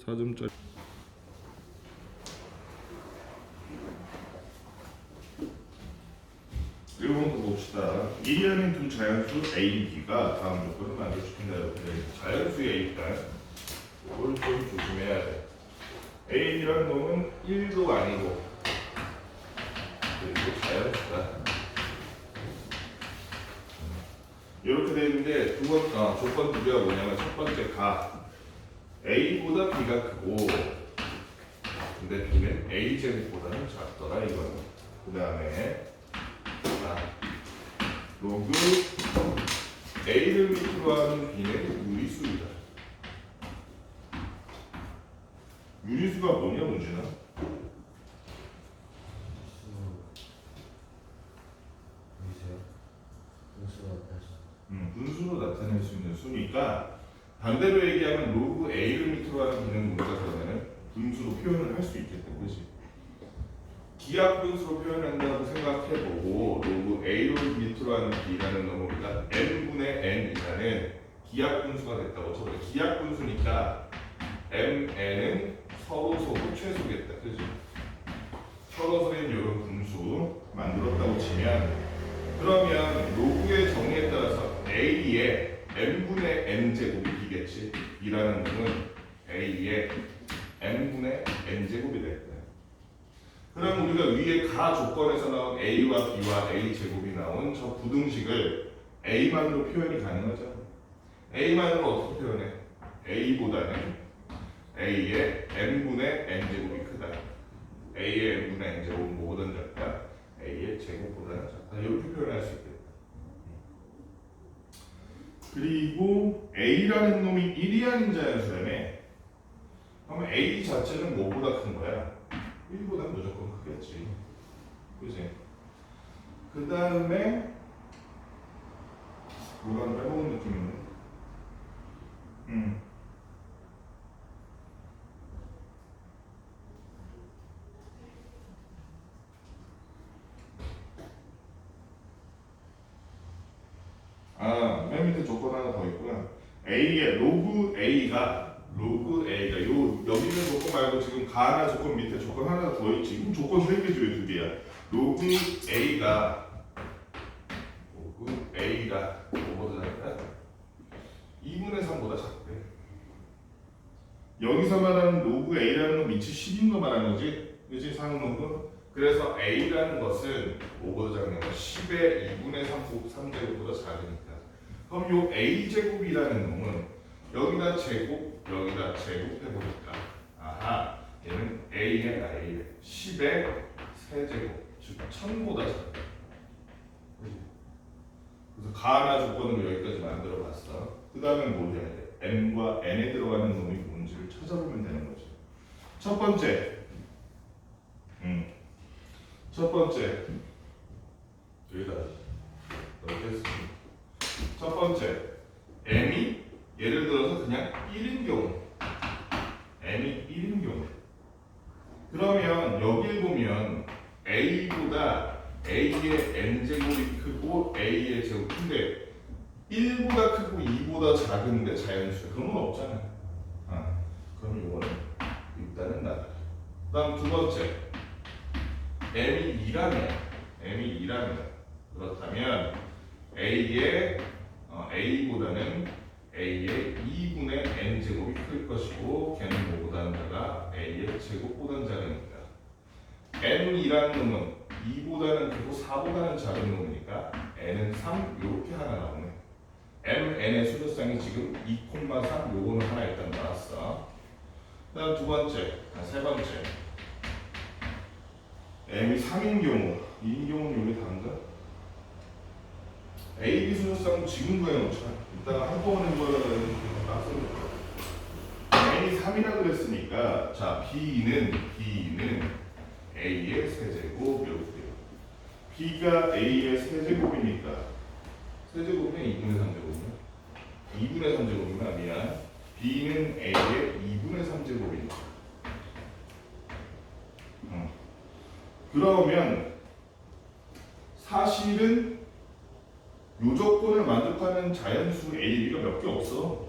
4점짜리. 이번 거 봅시다. 1이라는 두 자연수 A, B가 다음 조건을 만족시킨다. 이렇게 자연수의 A니까 이걸 좀 조심해야 돼. A라는 놈은 1도 아니고 그리고 자연수다. 이렇게 되어 있는데 조건 두 개가 뭐냐면 첫 번째 가 A보다 B가 크고 근데 B는 A 제곱보다는 작더라 이거는. 그 다음에 로그 A를 밑으로 하는 B는 유리수이다. 유리수가 뭐냐 문제나? 분수로 나타낼 수 있는 수니까 반대로 얘기하면 로그 A를 밑으로 하는 B는 뭔가 그러면은 분수로 표현을 할 수 있겠다. 그렇지? 기하 분수로 표현한다고 생각해보고 로그 A를 밑으로 하는 B라는 놈으로 n분의 n이라는 기하 분수가 됐다고 쳐보자. 기하 분수니까 mn은 서로 최소겠다. 그렇지? 서로서인 이런 분수 만들었다고 치면 그러면 로그의 정의에 따라서 A의 n분의 n제곱이 B겠지. B라는 놈은 A의 n분의 n제곱이 될 거야. 그럼 우리가 위에 가 조건에서 나온 A와 B와 A제곱이 나온 저 부등식을 A만으로 표현이 가능하죠. A만으로 어떻게 표현해? A보다는 A의 n분의 n제곱이 크다. A의 n분의 n제곱은 뭐보다는 작다? A의 제곱보다는 작다. 이렇게 표현할 수 있겠다. 그리고 A라는 놈이 1이 아닌 자연수라며. 그러면 A 자체는 뭐보다 큰 거야? 1보다 무조건 크겠지. 그지? 그 다음에 뭐가 빼먹은 느낌이네. 맨 밑에 조건 하나 더 있구나. A의 로그 A가 요 여기 있는 조건 말고 지금 가나 조건 밑에 조건 하나 더 있지. 그럼 조건 3개 중에 2개야. 로그 A가 뭐보다 작다? 2분의 3보다 작대. 여기서 말하는 로그 A라는 건 밑이 10인 거 말하는 거지? 그치? 상응로그? 그래서 A라는 것은 뭐보다 작냐면 10의 2분의 3제곱보다 작으니까. 그럼 요 A제곱이라는 놈은 여기다 제곱, 여기다 제곱 해보니까 아하, 얘는 A의 10의 세제곱, 즉 1000보다 작다. 그래서 가나 조건으로 여기까지 만들어봤어. 그 다음에 뭘 해야 돼? M과 N에 들어가는 놈이 뭔지를 찾아보면 되는 거지. 첫 번째 여기다 넣겠습니다. 첫 번째 M이 예를 들어서 그냥 1인 경우 M이 1인 경우 그러면 여길 보면 A보다 A의 N제곱이 크고 A의 제곱 큰데 1보다 크고 2보다 작은데 자연수 그런 건 없잖아. 그럼 이거는 일단은 나다. 그 다음 두 번째 M이 2라면 그렇다면 A보다는 A의 2분의 N제곱이 클 것이고 걔는 뭐보다는 작아? A의 제곱보다는 작으니까 N이라는 놈은 2보다는 크고 4보다는 작은 놈이니까 N은 3 이렇게 하나 나오네. MN의 수조쌍이 지금 2,3 요거는 하나 일단 나왔어. 그 다음 세 번째 M이 3인 경우 2인 경우는 여기 다른가? A, B 수조쌍 지금 구해놓자. 이따가 한꺼번에 구하려면 N이 3이라 그랬으니까 자 B는 A의 세제곱 이렇게 돼요. B가 A의 세제곱이니까 세제곱이면 2분의 3제곱이면 2분의 3제곱이면 미안. B는 A의 2분의 3제곱이니까 그러면 사실은 요 조건을 만족하는 자연수 A, B가 몇 개 없어.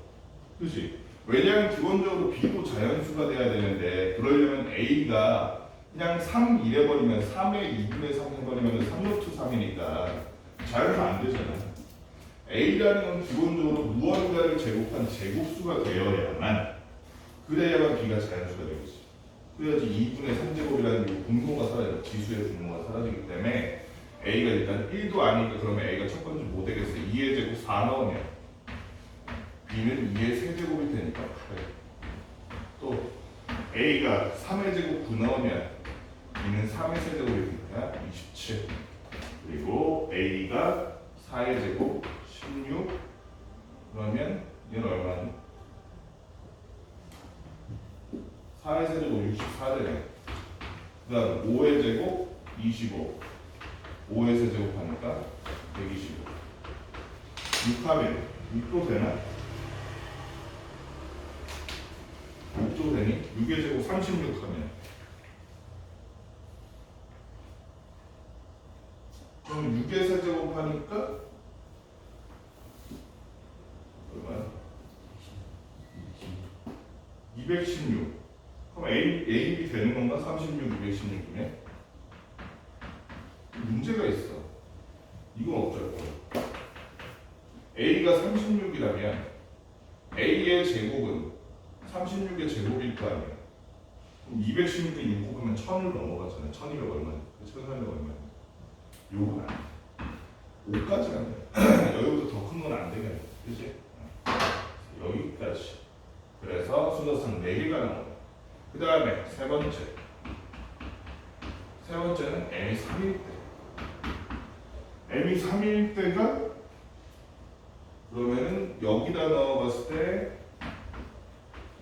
그치? 왜냐하면 기본적으로 B도 자연수가 돼야 되는데 그러려면 A가 그냥 3 이래버리면 3의 2분의 3 해버리면 3루트 3이니까 자연수 안 되잖아. A라는 건 기본적으로 무언가를 제곱한 제곱수가 되어야만 그래야만 B가 자연수가 되겠지. 그래야지 2분의 3제곱이라는 분모가 사라져. 지수의 분모가 사라지기 때문에 A가 일단 1도 아니니까 그러면 A가 첫 번째 뭐 되겠어? 2의 제곱 4 넣으면 B는 2의 세제곱이 되니까 8. 또 A가 3의 제곱 9 넣으면 B는 3의 세제곱이 되니까 27. 그리고 A가 4의 제곱 16 그러면 얘는 얼마니? 4의 세제곱 64 되네. 그 다음 5의 제곱 25 5의 세제곱 하니까 125 6하면 6도 되나? 6도 되니? 6의 제곱 36 하면 그럼 6의 세제곱 하니까 얼마야? 216 그럼 A, B 되는 건가? 36, 216이면 문제가 있어. 이건 어쩔 거야? A가 36이라면 A의 제곱은 36의 제곱일 거 아니야. 그럼 216에 6 곱하면 1000을 넘어가잖아. 1200 얼마야? 1300 얼마야? 요건 안 돼. 5까지 안 돼. 여기보다 더 큰 건 안 되겠네. 그치? 여기까지. 그래서 순서상 4개가 나오네. 그 다음에 세 번째는 M이 3일 때. M이 3일 때가 그러면은 여기다 넣어봤을 때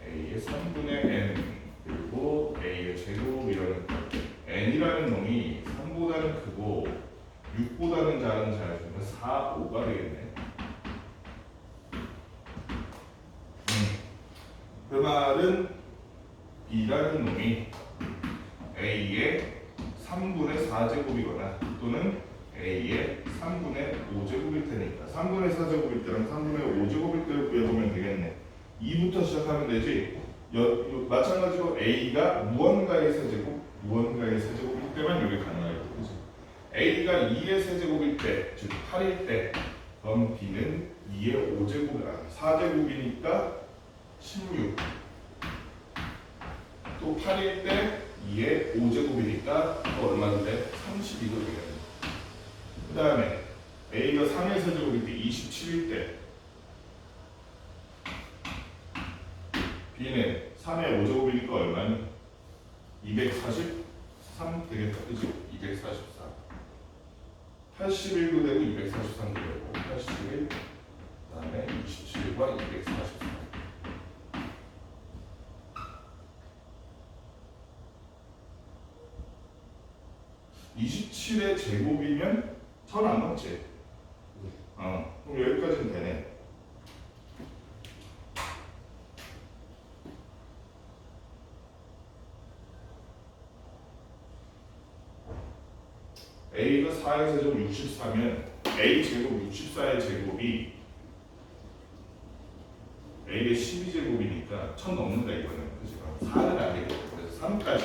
A의 3분의 N 그리고 A의 제곱이라는 N이라는 놈이 3보다는 크고 6보다는 작은 자연수면 4, 5가 되겠네. 그 말은 B라는 놈이 A의 3분의 4제곱이거나 또는 A의 3분의 5제곱일 테니까 3분의 4제곱일 때랑 3분의 5제곱일 때를 구해보면 되겠네. 2부터 시작하면 되지. 마찬가지로 A가 무언가의 세제곱, 무언가의 세제곱일 때만 이게 가능하겠죠. 그치? A가 2의 세제곱일 때, 즉 8일 때 그럼 B는 2의 5제곱, 4제곱이니까 16 또 8일 때 2의 5제곱이니까 또 얼마나 돼? 32도 되겠네. 그 다음에 A가 3의 세제곱일 때 27일 때 B는 3의 5제곱이니까 얼마니? 243 되겠다. 그치? 244 81도 되고 243도 되고 81 그 다음에 27과 244 27의 제곱이면 1000 안 넘지? 그럼 여기까지는 되네. A가 4의 세제곱 64면 A 제곱 64의 제곱이 A의 12제곱이니까 1000 넘는다 이거는. 그치? 4는 안 되겠다. 그래서 3까지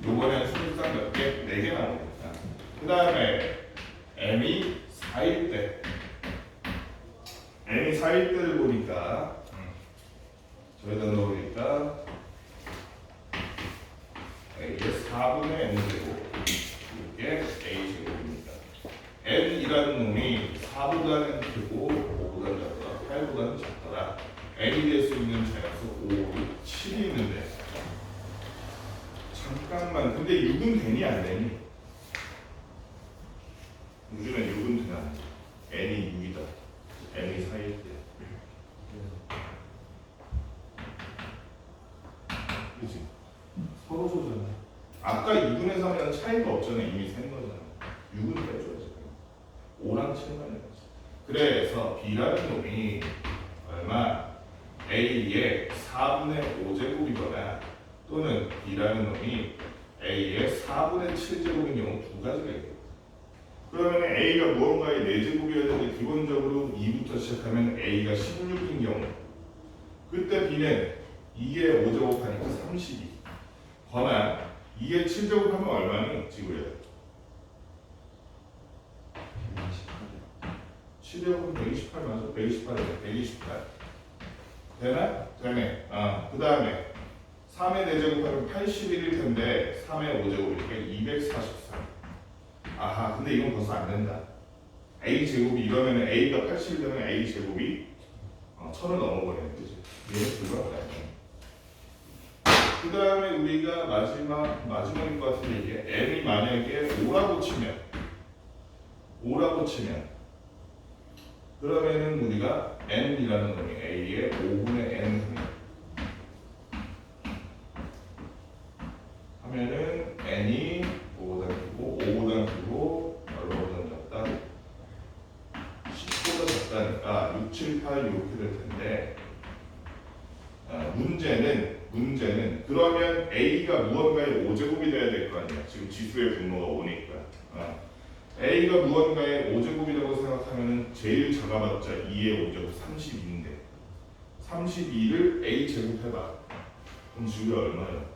요번엔 수술상 몇 개? 4개 나오니까. 그 다음에 M이 4일 때 M이 4일 때를 보니까 저기다 넣으니까 A의 4분의 N제곱 이게 A제곱입니다. N이라는 놈이 4보다는 크고 5보다는 작더라 8보다는 작더라. N이 될 수 있는 자연수 5, 6, 7이 있는데 잠깐만 근데 6은 되니 안 되니? 우주는 6은 되나? N이 6이다. N이 4일 때. 그치? 서로 소잖아. 아까 2분의 3이랑 차이가 없잖아. 이미 센 거잖아. 6은 빼줘야지. 5랑 7만 해야지. 그래서 B라는 놈이 얼마? A의 4분의 5제곱이거나 또는 B라는 놈이 A의 4분의 7제곱인 경우 두 가지가 있겠다. 그러면 A가 무언가의 4제곱이어야 되는데 기본적으로 2부터 시작하면 A가 16인 경우 그때 B는 2에 5제곱 하니까 32. 권한 2에 7제곱 하면 얼마니? 지구야. 7제곱은 128 맞아? 128이네. 128. 되나? 되네. 그 다음에 3의 4제곱하면 81일 텐데 3의 5제곱이니까 243. 아하, 근데 이건 벌써 안 된다. A 제곱이 이러면 A가 80이 되면 A 제곱이 1000을 넘어버리는 거지. 얘는 불가능하다. 그 다음에 우리가 마지막인 것 같은 얘기에 n이 만약에 5라고 치면 그러면은 우리가 n이라는 놈이 A의 5분의 n 하면은 n이 5보다 크고 5보다 크고 얼마보다 작다? 10보다 작다니까 6, 7, 8 이렇게 될 텐데 문제는 그러면 A가 무언가의 5제곱이 돼야 될 거 아니야. 지금 지수의 분모가 5니까. A가 무언가의 5제곱이라고 생각하면 제일 작아봤자 2의 5제곱 32인데 32를 A 제곱해봐. 그럼 지우가 얼마야?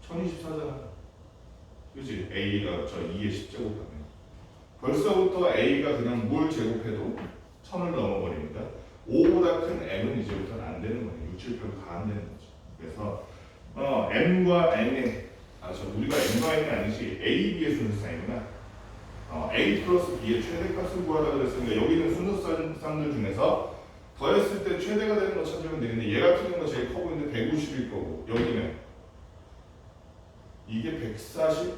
1024잖아. 그치? A가 저 2의 10제곱하면 벌써부터 A가 그냥 뭘 제곱해도 1000을 넘어버립니다. 5보다 큰 M은 이제부터는 안 되는 거예요. 6, 7, 8도 다 안 되는 거죠. 그래서 M과 N의 우리가 M과 N이 아니지 A, B의 순서상이구나. A 플러스 B의 최대값을 구하라 그랬으니까 여기는 순서쌍들 중에서 더했을 때 최대가 되는 거 찾으면 되는데 얘 같은 경우가 제일 커 보이는데 150일 거고 여기는 이게 144네.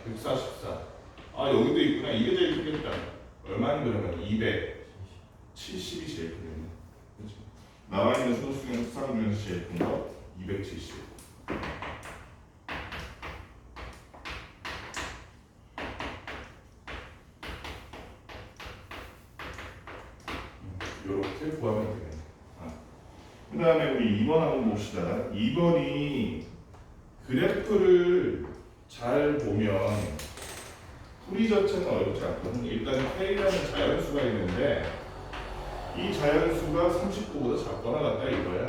144. 여기도 있구나. 이게 제일 크겠다. 얼마니 그러면 270이 제일 크겠네. 그렇죠? 나와 있는 순서쌍 중에서 제일 큰 거 270. 이렇게 구하면 되겠네. 그 다음에 우리 2번 한번 봅시다. 2번이 그래프를 잘 보면 풀이 자체는 어렵지 않거든. 일단 K라는 자연수가 있는데 이 자연수가 39보다 작거나 같다 이거야.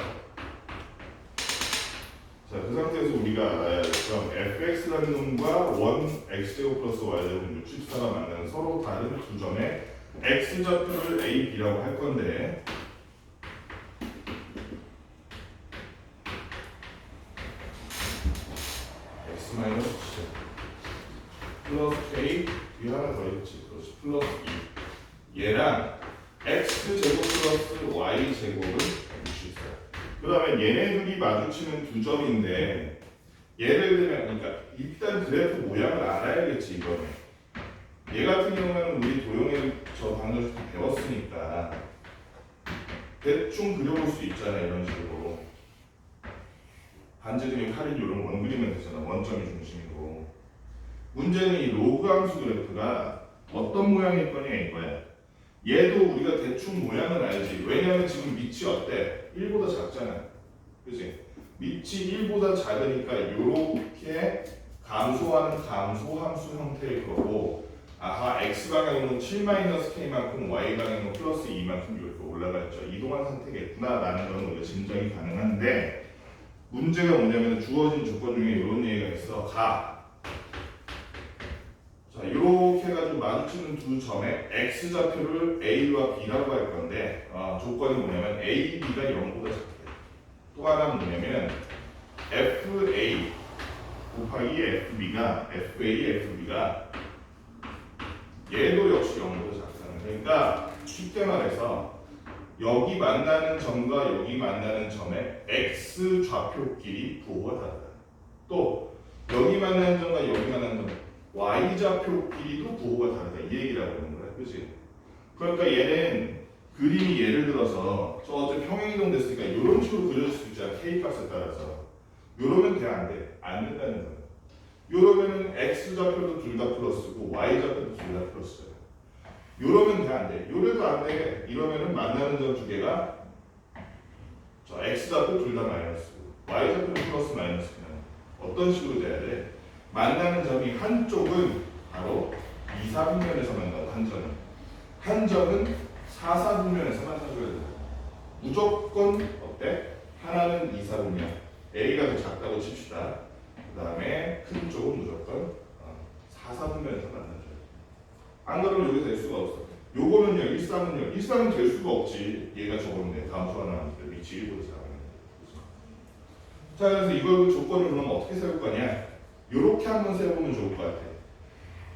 자, 그 상태에서 우리가 알아야 될 건 fx라는 놈과 1x제곱 플러스 y제곱 64가 만나는 서로 다른 두 점의 x좌표를 a, b라고 할 건데 x 마이너스 7 플러스 k 이 하나 더 있지. 그렇지. 플러스 2 얘랑 x제곱 플러스 y제곱은 64. 그 다음에 얘네들이 마주치는 두 점인데 예를 들면 그러니까 일단 그래프 모양을 알아야겠지 이번에. 얘 같은 경우는 우리 도형에 저 방금 배웠으니까 대충 그려볼 수 있잖아. 이런 식으로 반지름이 8인 이런 원 그리면 되잖아. 원점이 중심이고. 문제는 이 로그 함수 그래프가 어떤 모양일 거냐 이거야. 얘도 우리가 대충 모양은 알지. 왜냐면 지금 밑이 어때? 1보다 작잖아. 그치? 밑이 1보다 작으니까 이렇게 감소하는 감소 함수 형태일 거고 아하 x방향으로는 7-k만큼 y방향으로 플러스 2만큼 이렇게 올라갔죠. 이동한 상태겠구나 라는 건 우리가 짐작이 가능한데 문제가 뭐냐면 주어진 조건 중에 이런 얘기가 있어. 자, 이렇게 해가지고 마주치는 두 점의 x좌표를 a와 b라고 할 건데 조건이 뭐냐면 a, b가 0보다 작대. 또 하나 뭐냐면 fa 곱하기 fb가 얘도 역시 0보다 작다는. 그러니까 쉽게 말해서 여기 만나는 점과 여기 만나는 점의 x 좌표끼리 부호가 다르다. 또 여기 만나는 점과 여기 만나는 점 y 좌표끼리도 부호가 다르다. 이 얘기라고 하는 거야. 그치? 그러니까 얘는 그림이 예를 들어서 저쪽 평행이동 됐으니까 이런 식으로 그려질 수 있잖아. k 값에 따라서. 요러면 돼? 안 돼? 안 된다는 거야. 요러면은 x 좌표도 둘 다 플러스고 y 좌표도 둘 다 플러스잖아. 요러면 돼? 안 돼? 요래도 안 돼. 이러면은 만나는 점 두 개가 저 x 좌표 둘 다 마이너스고 y 좌표도 플러스 마이너스면 어떤 식으로 돼야 돼? 만나는 점이 한쪽은 바로 2, 4분면에서 만나고 한 점은 4, 4분면에서 만나줘야 돼. 무조건 어때? 하나는 2, 4분면 A가 더 작다고 칩시다. 그 다음에 큰 쪽은 무조건 4, 4분면에서 만나줘요. 안 그러면 여기 될 수가 없어. 요거는요 1, 3은요 1, 3은 될 수가 없지. 얘가 저건데 다음 수 하나 나왔는데 위치 1보다 작았는데. 자 그래서 이거 조건을 그럼 어떻게 세울 거냐? 요렇게 한번 세워보면 좋을 것 같아.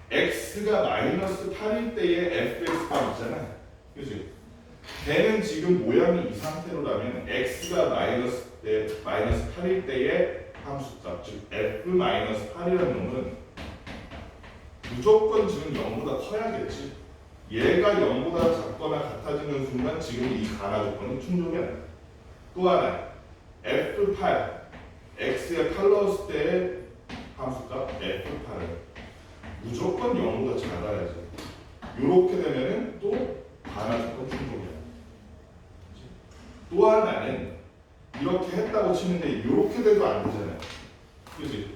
x가 마이너스 8일 때의 fx가 있잖아. 그치? 걔는 지금 모양이 이 상태로라면 x가 마이너스 8일 때의 함수값, 즉 f-8이라는 놈은 무조건 지금 0보다 커야겠지. 얘가 0보다 작거나 같아지는 순간 지금 이 가나 조건은 충족이 안 돼. 또 하나 f8, x에 8 넣었을 때의 함수값 f8은 무조건 0보다 작아야지. 요렇게 되면은 또 가나 조건 충족이야. 또 하나는 이렇게 했다고 치는데 요렇게 돼도 안 되잖아요. 그치?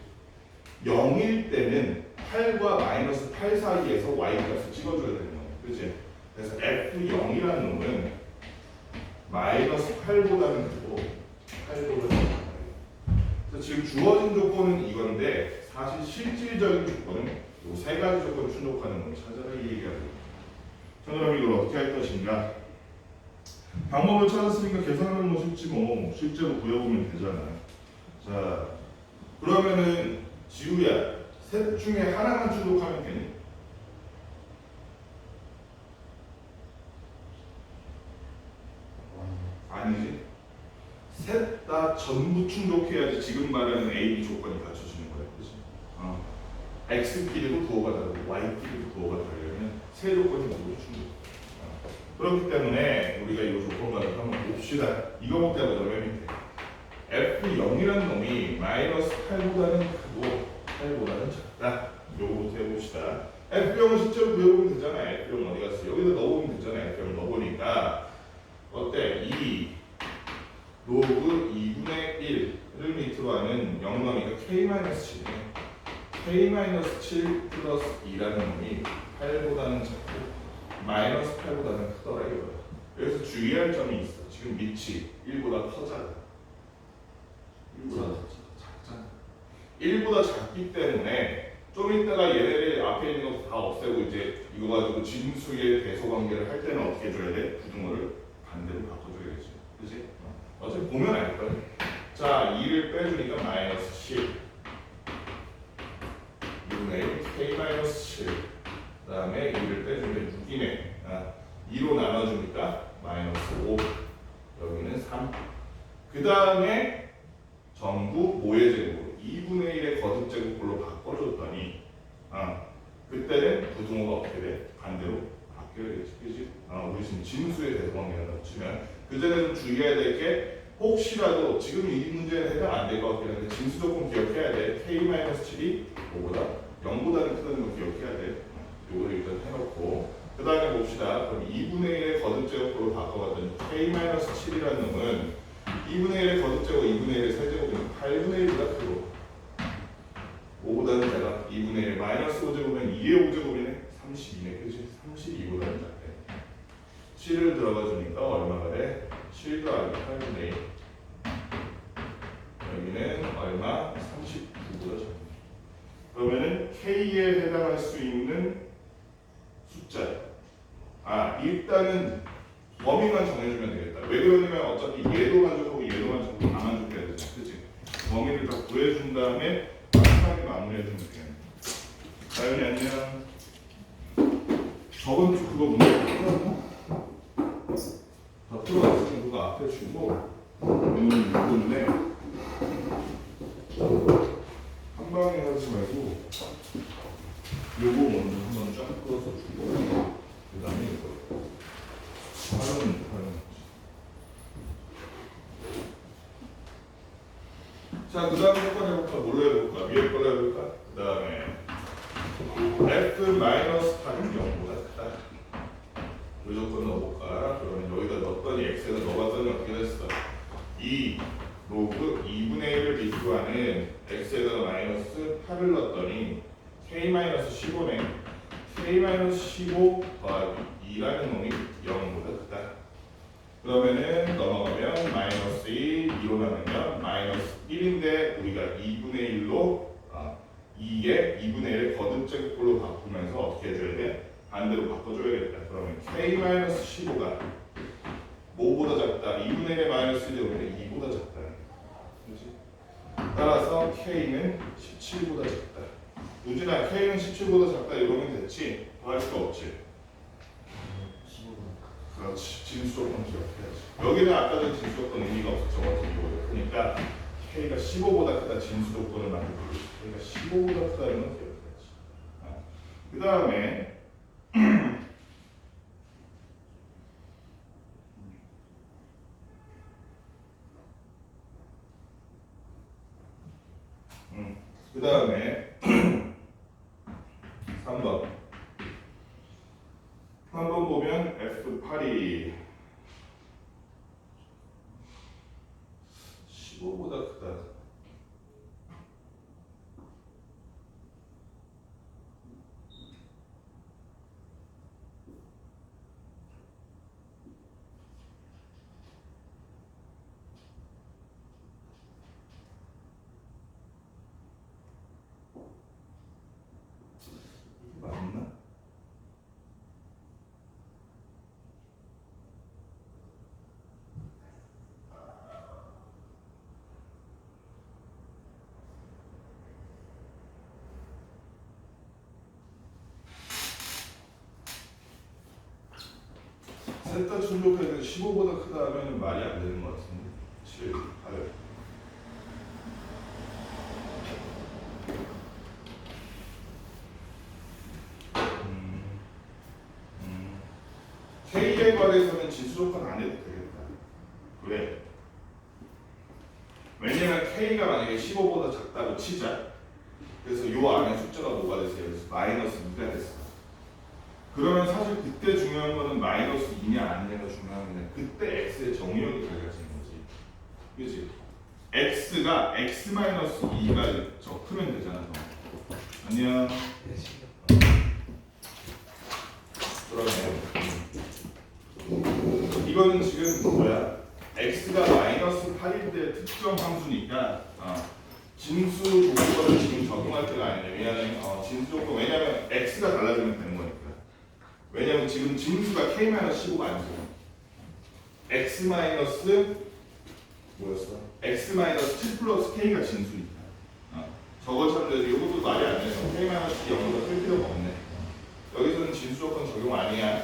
0일 때는 8과 마이너스 8 사이에서 y값을 찍어줘야 되는 거예요. 그치? 그래서 f0이라는 놈은 마이너스 8보다는 크고 8보다는 작아요. 그래서 지금 주어진 조건은 이건데 사실 실질적인 조건은 이 세 가지 조건을 충족하는 걸 찾아라 이 얘기하고. 자 그럼 이걸 어떻게 할 것인가? 방법을 찾았으니까 계산하는 거 쉽지 뭐 실제로 구해보면 되잖아. 자 그러면은 지우야 셋 중에 하나만 충족하면 되니? 아니지. 셋 다 전부 충족해야지 지금 말하는 A, B 조건이 갖춰지는 거야. 그치? X끼리도 부호가 다르고 Y끼리도 부호가 다르려면 세 조건이 모두 충족. 그렇기 때문에 우리가 이 조건만을 한번 봅시다. 이거 볼 때보다 맨 밑에 F0이라는 놈이 마이너스 8보다는 크고 8보다는 작다. 요거부터 해봅시다. F0은 실제로 구해보면 되잖아. F0 어디 갔어? 여기다 넣어보면 되잖아. F0 넣어보니까 어때? 2 로그 2분의 1을 밑으로 하는 0 넣으니까 K-7이네. K-7 플러스 2라는 놈이 8보다는 작고 마이너스 8보다는 크더라 이거야. 여기서 주의할 점이 있어. 지금 밑이 1보다 커잖아. 1보다 작잖아. 1보다 작기 때문에 좀 이따가 얘네들 앞에 있는 거 다 없애고 이제 이거 가지고 진수의 대소 관계를 할 때는 어떻게 해줘야 돼? 부등호를 반대로 바꿔줘야지. 그치? 어차피 보면 알 거야. 자, 2를 빼주니까 마이너스 10 2분의 K-7 그 다음에 2를 빼주면 6이네. 2로 나눠주니까 마이너스 5 여기는 3 그 다음에 전부 모의 제곱으로 2분의 1의 거듭 제곱으로 바꿔줬더니 그때는 부등호가 어떻게 돼? 반대로 바뀌어야겠지. 그치? 우리 지금 진수의 대소관계를 치면 그전에 좀 주의해야 될 게 혹시라도 지금 이 문제는 해당 안 될 것 같긴 한데 진수 조건 기억해야 돼. K-7이 5보다 0보다는 크다는 거 기억해야 돼. 요거를 일단 해놓고 그 다음에 봅시다. 그럼 2분의 1의 거듭제곱으로 바꿔봤더니 K-7이라는 놈은 2분의 1의 거듭제곱 2분의 1의 세제곱이면 8분의 1보다 크고 5보다는 작아. 2분의 1 마이너스 5제곱이면 2의 5제곱이네. 32네. 그치? 32보다는 작대. 7을 들어가 주니까 얼마가 돼? 7 더하기 8분의 1 여기는 얼마? 39보다 작네. 그러면은 K에 해당할 수 있는 숫자 일단은 범위만 정해주면 되겠다. 왜 그러냐면 어차피 얘도 만족하고 얘도 만족하고 다 만족해야 되잖아. 그치? 범위를 다 구해준 다음에 마지막에 마무리해주면 되겠네. 다현이 안녕. 저번 주 그거 문제 풀었나? 다 풀어왔으면 그거 앞에 주고 오늘 이건데 한 방에 하지 말고 요거 먼저 한번 쫙 풀어서 주고 그 다음에 이거 하는 자, 그 다음에 거 해볼까? 뭘로 해볼까? 위에 걸로 해볼까? 그 다음에 F-8은 0보다 크다. 무조건 넣어볼까? 그러면 여기다 넣었더니 X에다 넣어봤더니 어떻게 됐어? 2 로그 2분의 1을 밑으로 하는 X에다가 마이너스 8을 넣었더니 K-15네. K-15 더하기 2라는 놈이 0보다 크다. 그 그러면은 넘어가면 마이너스 1, 2로 나누면 마이너스 1인데 우리가 2분의 1로 2의 2분의 1의 거듭제곱꼴로 바꾸면서 어떻게 해줘야 돼? 반대로 바꿔줘야겠다. 그러면 k-15가 뭐보다 작다? 2분의 1의 마이너스 1이 오면 2보다 작다. 그렇지? 따라서 k는 17보다 작다. 우진아, k는 17보다 작다 이러면 됐지? 더 할 거 없지? 그렇지. 진수조건 기억해야지. 여기는 아까 전 진수조건 의미가 없었죠. 그러니까 k가 15보다 크다 진수조건을 만들고 k가 15보다 크다는 건 기억해야지. 그 다음에 그 다음에 3번 3번 보면 F8이 15보다 크다. 이게 맞나? 셋 다 충족해서 15보다 크다 하면 말이 안 되는 것 같은데 7, 8 K에 관해서는 진수조건 안 해도 되겠다. 왜? 왜냐면 K가 만약에 15보다 작다고 치자. 그래서 요 안에 숫자가 뭐가 됐어요? 그래서 마이너스 2가 됐어. 그러면 사실 그때 중요한 거는 마이너스 2냐 아니냐가 중요한 게 그때 x의 정의역이 달라지는 거지. 그지? x가 x-2가 적으면 되잖아. 안녕. 그러네. 이거는 지금 뭐야? x가 마이너스 8일 때 특정 함수니까 진수 조건을 지금 적용할 때가 아니에요. 왜냐하면 진수 조건 왜냐하면 x가 달라지면 되는 거니까. 왜냐면 지금 진수가 k-15가 아니죠. x- 뭐였어? x-7 플러스 k가 진수니까. 저거 참는데 이것도 말이 안 돼요. k-7 0보다 클 필요가 없네. 여기서는 진수 조건 적용 아니야.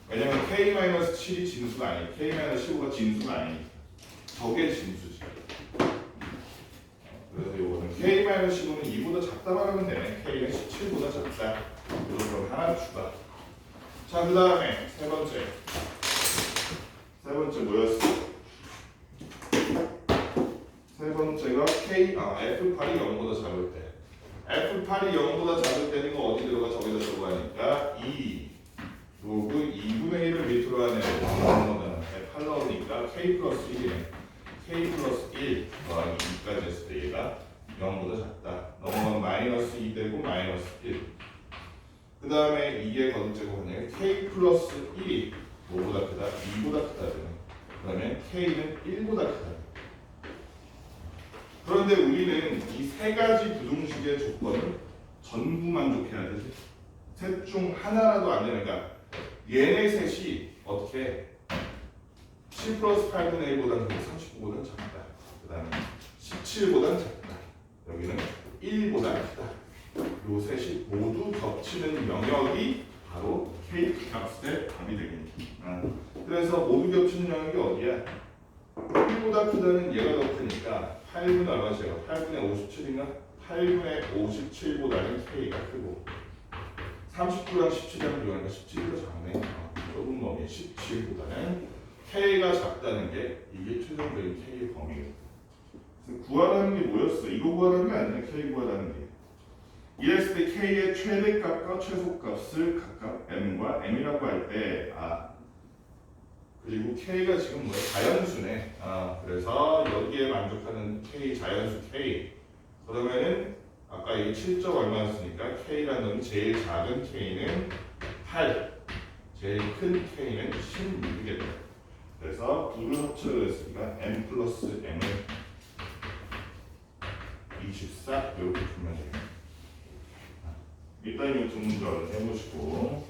왜냐면 k-7이 진수가 아니야. k-15가 진수가 아니니까. 저게 진수지. 그래서 이거는 k-15는 2보다 작다고 하면 되네. k는 17보다 작다. 이런 거 하나 추가. 자, 그 다음에 세 번째 뭐였어? 세 번째가 F8이 0보다 작을 때 F8이 0보다 작을 때는 거 어디 들어가? 저기다 들어가니까 2 로그 2분의 1을 밑으로 하는 거는 8 넣으니까 K 플러스 1이네. K 플러스 1 더하기 2까지 했을 때 얘가 0보다 작다. 넘어가면 마이너스 2 되고 마이너스 1. 그 다음에 이게 거듭제곱하면 k 플러스 1이 뭐보다 크다? 2보다 크다. 그러면 k는 1보다 크다. 그런데 우리는 이 세 가지 부등식의 조건을 전부 만족해야 되지. 셋 중 하나라도 안 되니까 얘네 셋이 어떻게 7 플러스 8분의 1보다 39보다 작다. 그 다음에 17보다 작다. 여기는 1보다 크다. 요 셋이 모두 겹치는 영역이 바로 K 값의 답이 되겠습니다. 그래서 모두 겹치는 영역이 어디야? 1보다 크다는 얘가 더 크니까 8분의 얼마죠? 8분의 57인가? 8분의 57보다는 K가 크고 39랑 17이랑 비교하니까 17보다 작네. 좁은 범위 17보다는 K가 작다는 게 이게 최종적인 K의 범위예요. 그래서 구하라는 게 뭐였어? 이거 구하라는 게 아니라 K 구하라는 게. 이랬을 때 K의 최대값과 최소값을 각각 M과 M이라고 할 때 그리고 K가 지금 뭐야? 자연수네. 그래서 여기에 만족하는 K 자연수 K 그러면은 아까 이게 7점 얼마였으니까 K라는 놈이 제일 작은 K는 8 제일 큰 K는 16이겠다. 그래서 2를 합쳐서 했으니까 n 플러스 n을 24 이렇게 풀면 돼요. 일단 이 두 문제를 해보시고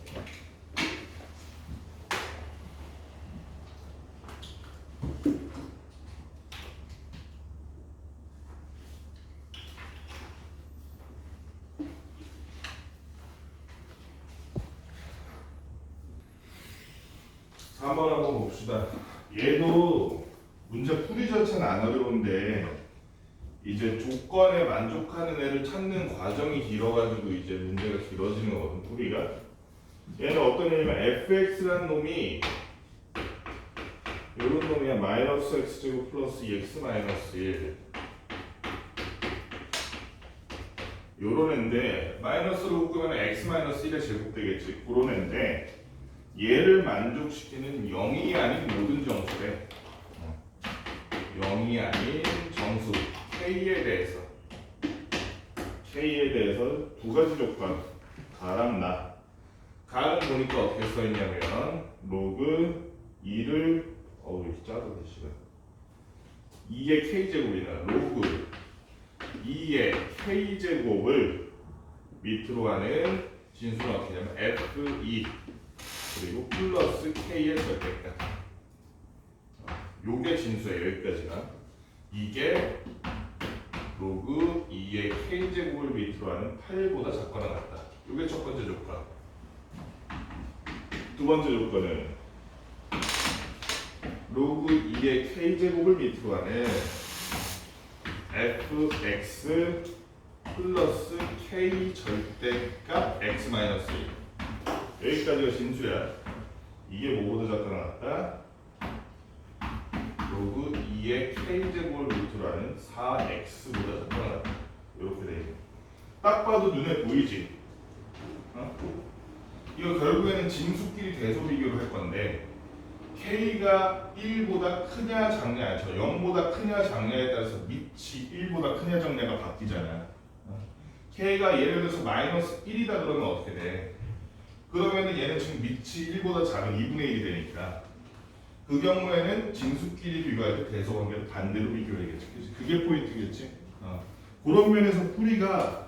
4번 한번 봅시다. 얘도 문제 풀이 자체는 안 어려운데 이제 조건에 만족하는 애를 찾는 과정이 길어가지고 이제 문제가 길어지는 거거든. 풀이가. 얘는 어떤 애냐면 fx라는 놈이 이런 놈이야. 마이너스 x제곱 플러스 2x 마이너스 1 요런 애인데 마이너스로 묶으면 x 마이너스 1의 제곱 되겠지. 그런 애인데 얘를 만족시키는 0이 아닌 모든 정수래. 0이 아닌 정수 K에 대해서 두 가지 조건 가랑 나. 가는 보니까 어떻게 써있냐면 로그 2를 이렇게 짜도 시간 2의 K제곱이나 로그 2의 K제곱을 밑으로 가는 진수는 어떻게 되냐면 F2 그리고 플러스 K의 절대값. 요게 진수예요. 여기까지가. 이게 로그 2의 K제곱을 밑으로 하는 8보다 작거나 같다. 요게 첫 번째 조건. 두 번째 조건은 로그 2의 K제곱을 밑으로 하는 fx 플러스 K 절대값 x-1 여기까지가 진수야. 이게 뭐보다 작거나 같다? 로그 2의 K제곱을 밑으로 하는 4x보다 작거나 같다. 이렇게 돼 있네. 딱 봐도 눈에 보이지? 이거 결국에는 진수끼리 대소 비교를 할 건데 K가 1보다 크냐 작냐, 0보다 크냐 작냐에 따라서 밑이 1보다 크냐 작냐가 바뀌잖아. K가 예를 들어서 마이너스 1이다 그러면 어떻게 돼? 그러면은 얘는 지금 밑이 1보다 작은 2분의 1이 되니까 그 경우에는 진수끼리 비교할 때 대소관계를 반대로 비교해야겠지. 그게 포인트겠지. 그런 면에서 풀이가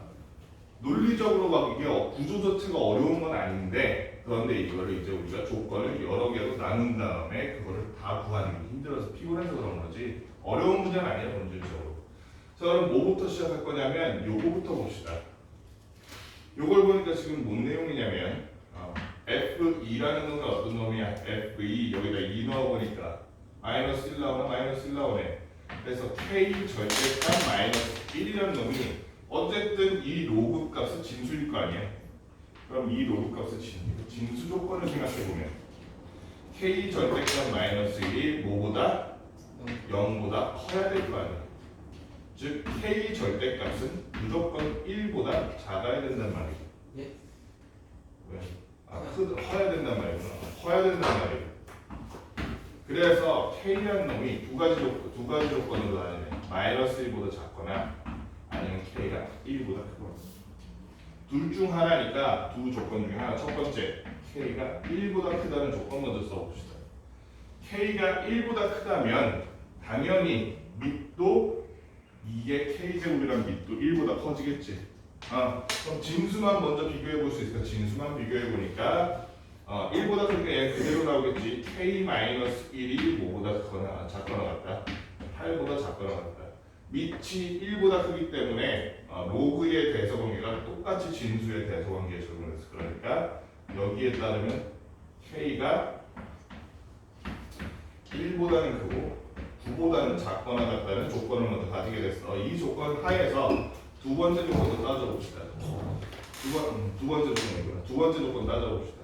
논리적으로 막 이게 구조 자체가 어려운 건 아닌데 그런데 이거를 이제 우리가 조건을 여러 개로 나눈 다음에 그거를 다 구하는 게 힘들어서 피곤해서 그런 거지 어려운 문제는 아니야 본질적으로. 자 그럼 뭐부터 시작할 거냐면 요거부터 봅시다. 요걸 보니까 지금 뭔 내용이냐면 F2라는 놈은 어떤 놈이야? F2 여기다 2 넣어보니까 마이너스 1 나오나 마이너스 1 나오네. 그래서 K 절대값 마이너스 1이라는 놈이 어쨌든 이 로그 값은 진수일 거 아니야? 그럼 이 로그 값은 진수 조건을 생각해보면 K 절대값 마이너스 1이 뭐보다? 0보다 커야 될 거 아니야? 즉 K 절대값은 무조건 1보다 작아야 된단 말이야. 예? 왜? 커야 된단 말이구나. 커야 된단 말이야. 그래서 K라는 놈이 두 가지 조건으로 나뉘네. 마이너스 1보다 작거나 아니면 K가 1보다 크거나. 둘 중 하나니까 두 조건 중에 하나. 첫 번째, K가 1보다 크다는 조건 먼저 써봅시다. K가 1보다 크다면 당연히 밑도 이게 K제곱이란 밑도 1보다 커지겠지. 그럼 진수만 먼저 비교해 볼 수 있을까? 진수만 비교해 보니까 1보다 크니까 얘 그대로 나오겠지. K-1이 뭐보다 크거나 작거나 같다. 8보다 작거나 같다. 밑이 1보다 크기 때문에 로그의 대소관계가 똑같이 진수의 대소관계에 적용했어. 그러니까 여기에 따르면 K가 1보다는 크고 9보다는 작거나 같다는 조건을 먼저 가지게 됐어. 이 조건 하에서 두 번째 조건도 따져봅시다. 두 번째 조건이구나. 두 번째 조건 따져봅시다.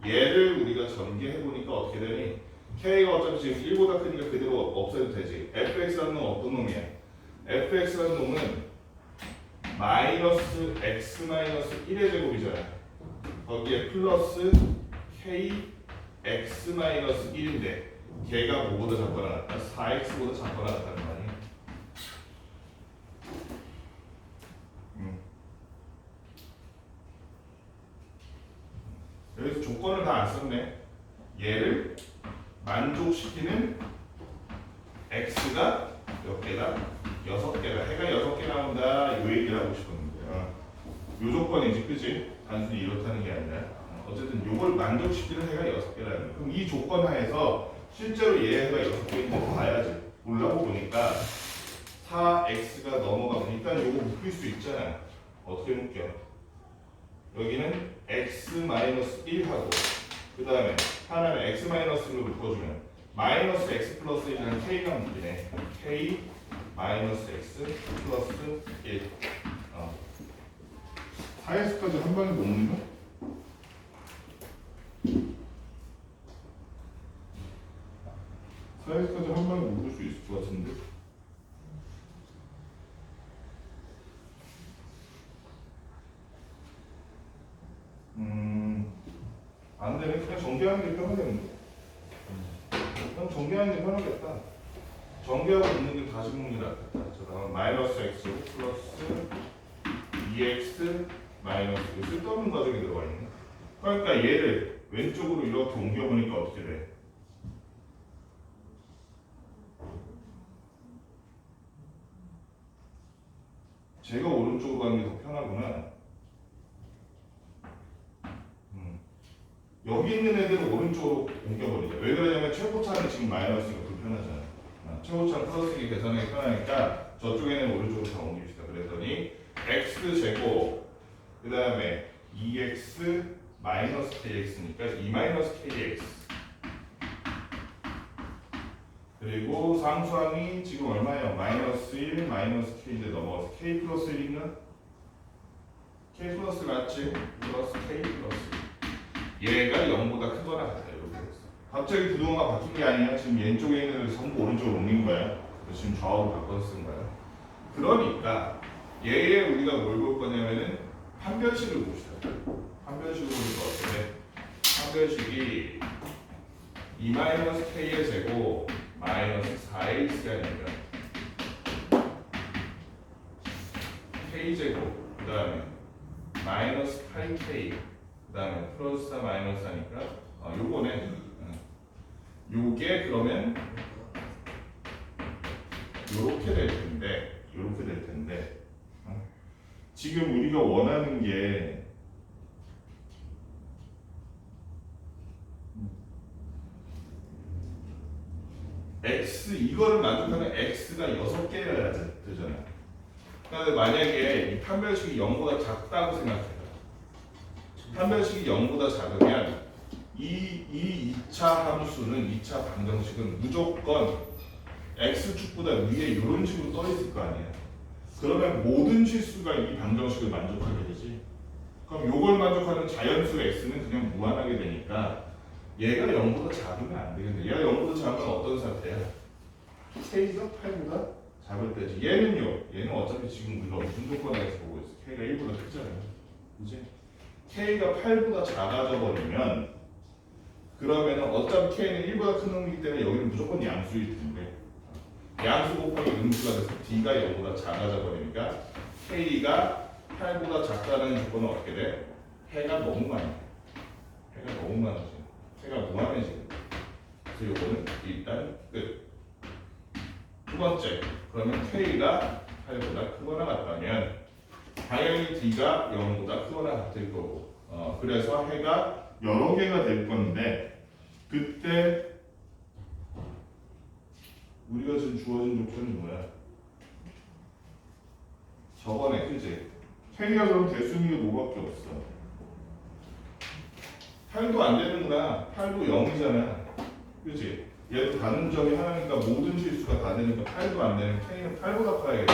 얘를 우리가 전개해보니까 어떻게 되니? K가 어차피 지금 1보다 크니까 그대로 없애도 되지. fx라는 놈은 어떤 놈이야? fx라는 놈은 마이너스 x 마이너스 1의 제곱이잖아. 거기에 플러스 k x 마이너스 1인데 걔가 뭐보다 작거나 같다? 4x보다 작거나 같다는 거 아니야? 여기서 조건을 다 안 썼네. 얘를 만족시키는 x가 몇 개다? 6개다. 해가 6개 나온다. 이 얘기를 하고 싶었는데요. 요 조건이지, 그지? 단순히 이렇다는 게 아니라 어쨌든 요걸 만족시키는 해가 6개라는 거예요. 그럼 이 조건 하에서 실제로 얘 해가 6개인지 봐야지. 몰라고 보니까 4x가 넘어가면 일단 요거 묶일 수 있잖아. 어떻게 묶여? 여기는 x-1하고 그 다음에 하나는 x-1로 묶어주면 마이너스 x 플러스 1이라는 k가 묶이네. k 마이너스 x 플러스 1 4x까지 한 방에 못 묶나? 4x까지 한 방에 묶을 수 있을 것 같은데 안 되네. 그냥 전개하는 게 편하겠는데. 그냥 전개하는 게 편하겠다. 전개하고 있는 게 다시 묶는 게 낫겠다. 자, 마이너스 x 플러스 2x 마이너스 쓸데없는 과정이 들어가 있네. 그러니까 얘를 왼쪽으로 이렇게 옮겨보니까 어떻게 돼? 제가 오른쪽으로 가는 게 더 편하구나. 여기 있는 애들을 오른쪽으로 옮겨버리자. 왜 그러냐면 최고차는 지금 마이너스가 불편하잖아. 최고차는 플러스기 계산하기 편하니까 저쪽에는 오른쪽으로 다 옮깁시다. 그랬더니 x제곱 그 다음에 2x 마이너스 kx니까 2 마이너스 kx 그리고 상수항이 지금 얼마예요? 마이너스 1 마이너스 k인데 넘어가서 k 플러스 1인가? k 플러스 맞지? 플러스 k 플러스 얘가 0보다 크거나 같다 이렇게 됐어. 갑자기 구도가 바뀐 게 아니야. 지금 왼쪽에 있는 애를 전부 오른쪽으로 옮긴 거야. 지금 좌우로 바꿔서 쓴 거야. 그러니까 얘에 우리가 뭘 볼 거냐면은 판별식을 봅시다. 판별식을 보니까 어때? 판별식이 2-k의 제곱 마이너스 4x가 k제곱 그 다음에 마이너스 8k 그 다음에 플러스 4 마이너스 하니까 요거네. 요게 그러면 요렇게 될 텐데 지금 우리가 원하는 게 x 이거를 만족하면 x가 6개여야 되잖아. 그런데 만약에 이 판별식이 0보다 작다고 생각해. 판별식이 0보다 작으면 이 2차 함수는 2차 방정식은 무조건 x축보다 위에 이런 식으로 떠 있을 거 아니야. 그러면 모든 실수가 이 방정식을 만족하게 되지. 그럼 요걸 만족하는 자연수 x는 그냥 무한하게 되니까 얘가 0보다 작으면 안 되겠네. 얘가 0보다 작으면 어떤 상태야? k가 8보다 작을 때지. 얘는 어차피 지금 우리가 무슨 조건에서 보고 있어. k가 1보다 크잖아요. 그치? k가 8보다 작아져 버리면 그러면 어차피 k는 1보다 큰 놈이기 때문에 여기는 무조건 양수일 텐데 양수 곱하기 음수가 돼서 d가 0보다 작아져 버리니까 k가 8보다 작다는 조건은 어떻게 돼? 해가 너무 많이 돼. 해가 너무 많아져. 해가 무한해지는. 그래서 요거는 일단 끝. 두 번째, 그러면 k가 8보다 크거나 같다면 당연히 d가 0보다 크거나 같을 거고 그래서 해가 여러 개가 될 건데 그때 우리가 지금 주어진 조건이 뭐야? 저번에 그지? k가 그럼 대수니가 뭐밖에 없어? 8도 안 되는구나. 8도 0이잖아. 그지? 얘도 다른 점이 하나니까 모든 실수가 다 되니까 8도 안 되는 k는 8보다 커야겠네.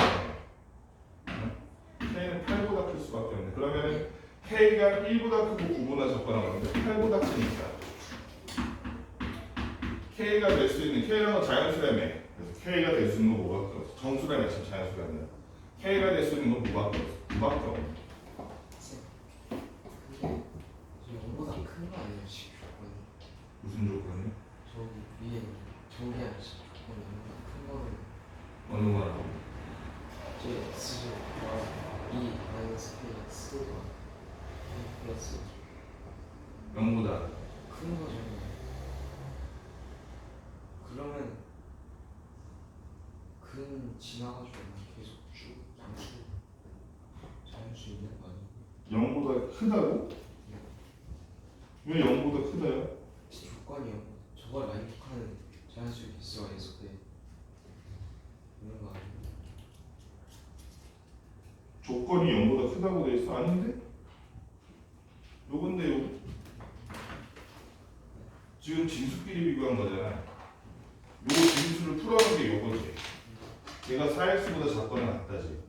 k는 8보다 클 수밖에 없네. 그러면 k가 1보다 크고 9보다 적거나 그런데 8보다 크니까 k가 될 수 있는 k라는 자연수라며. 그래서 k가 될 수 있는 건 뭐밖에 없어. 정수라며 지금 자연수라며. k가 될 수 있는 건 뭐밖에 없어. 9밖에 없네. 보다 큰 거 아니에요 지금 조건이? 무슨 조건이? 저기 위에 정리할 조건이 큰 거를 어느 거라고? 제 x제곱과 2 마이너스 kx가 2 플러스 0보다 큰 거죠. 그러면 근 지나가지고 계속 쭉 잠수 잘 수 있는 거 아니에요? 0보다 크다고? 왜 0보다 크다요? 조건이요. 저걸 만족하는 자연수의 개수가 있을 때 있는 거 아니에요? 조건이 0보다 크다고 돼 있어? 아닌데? 요건데 요 지금 진수끼리 비교한 거잖아. 요 진수를 풀어놓은 게 요거지. 얘가 4x보다 작거나 같다지.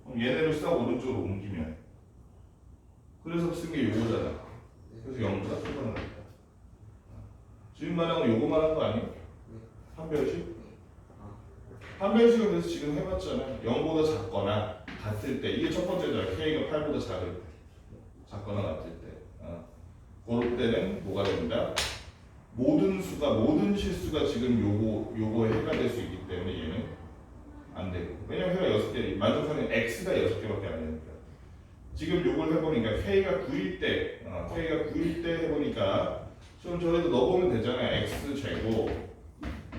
그럼 얘네를 싹 오른쪽으로 옮기면 그래서 쓴 게 요거잖아. 그래서 0보다 크거나 같다. 지금 말한 거 요거 말한 거 아니에요? 한 별씩? 한 별씩은 그래서 지금 해봤잖아. 0보다 작거나 같을 때 이게 첫 번째잖아. k가 8보다 작을 때 작거나 같을 때 그럴 때는 뭐가 됩니다? 모든 실수가 지금 요거에 해가 될 수 있기 때문에 얘는 안 되고. 왜냐면 해가 6개, 만족하는 x가 6개밖에 안 되니까. 지금 요걸 해보니까 k가 9일 때 해보니까 좀 저기도 넣어보면 되잖아요. x 제곱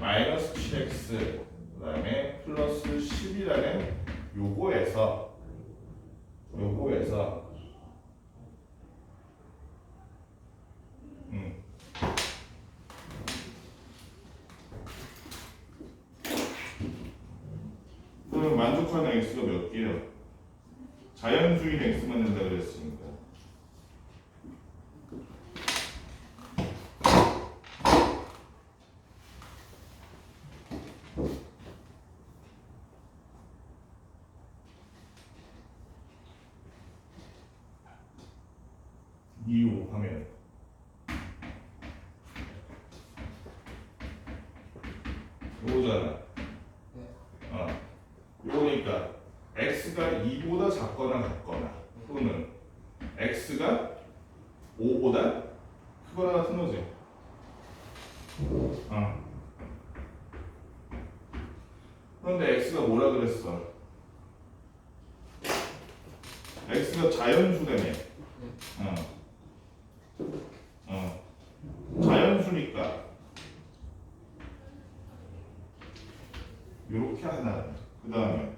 마이너스 7x 그 다음에 플러스 10이라는 요거에서 그러면 만족하는 x가 몇 개요? 자연수인 x만 된다 그랬으니까 (2) 하면 요거잖아. 요거니까 x가 2보다 작거나 같거나 또는 x가 5보다 크거나 같은 거지. 그런데 x가 뭐라 그랬어? x가 자연수라며. 자연수니까 요렇게 하나. 그 다음에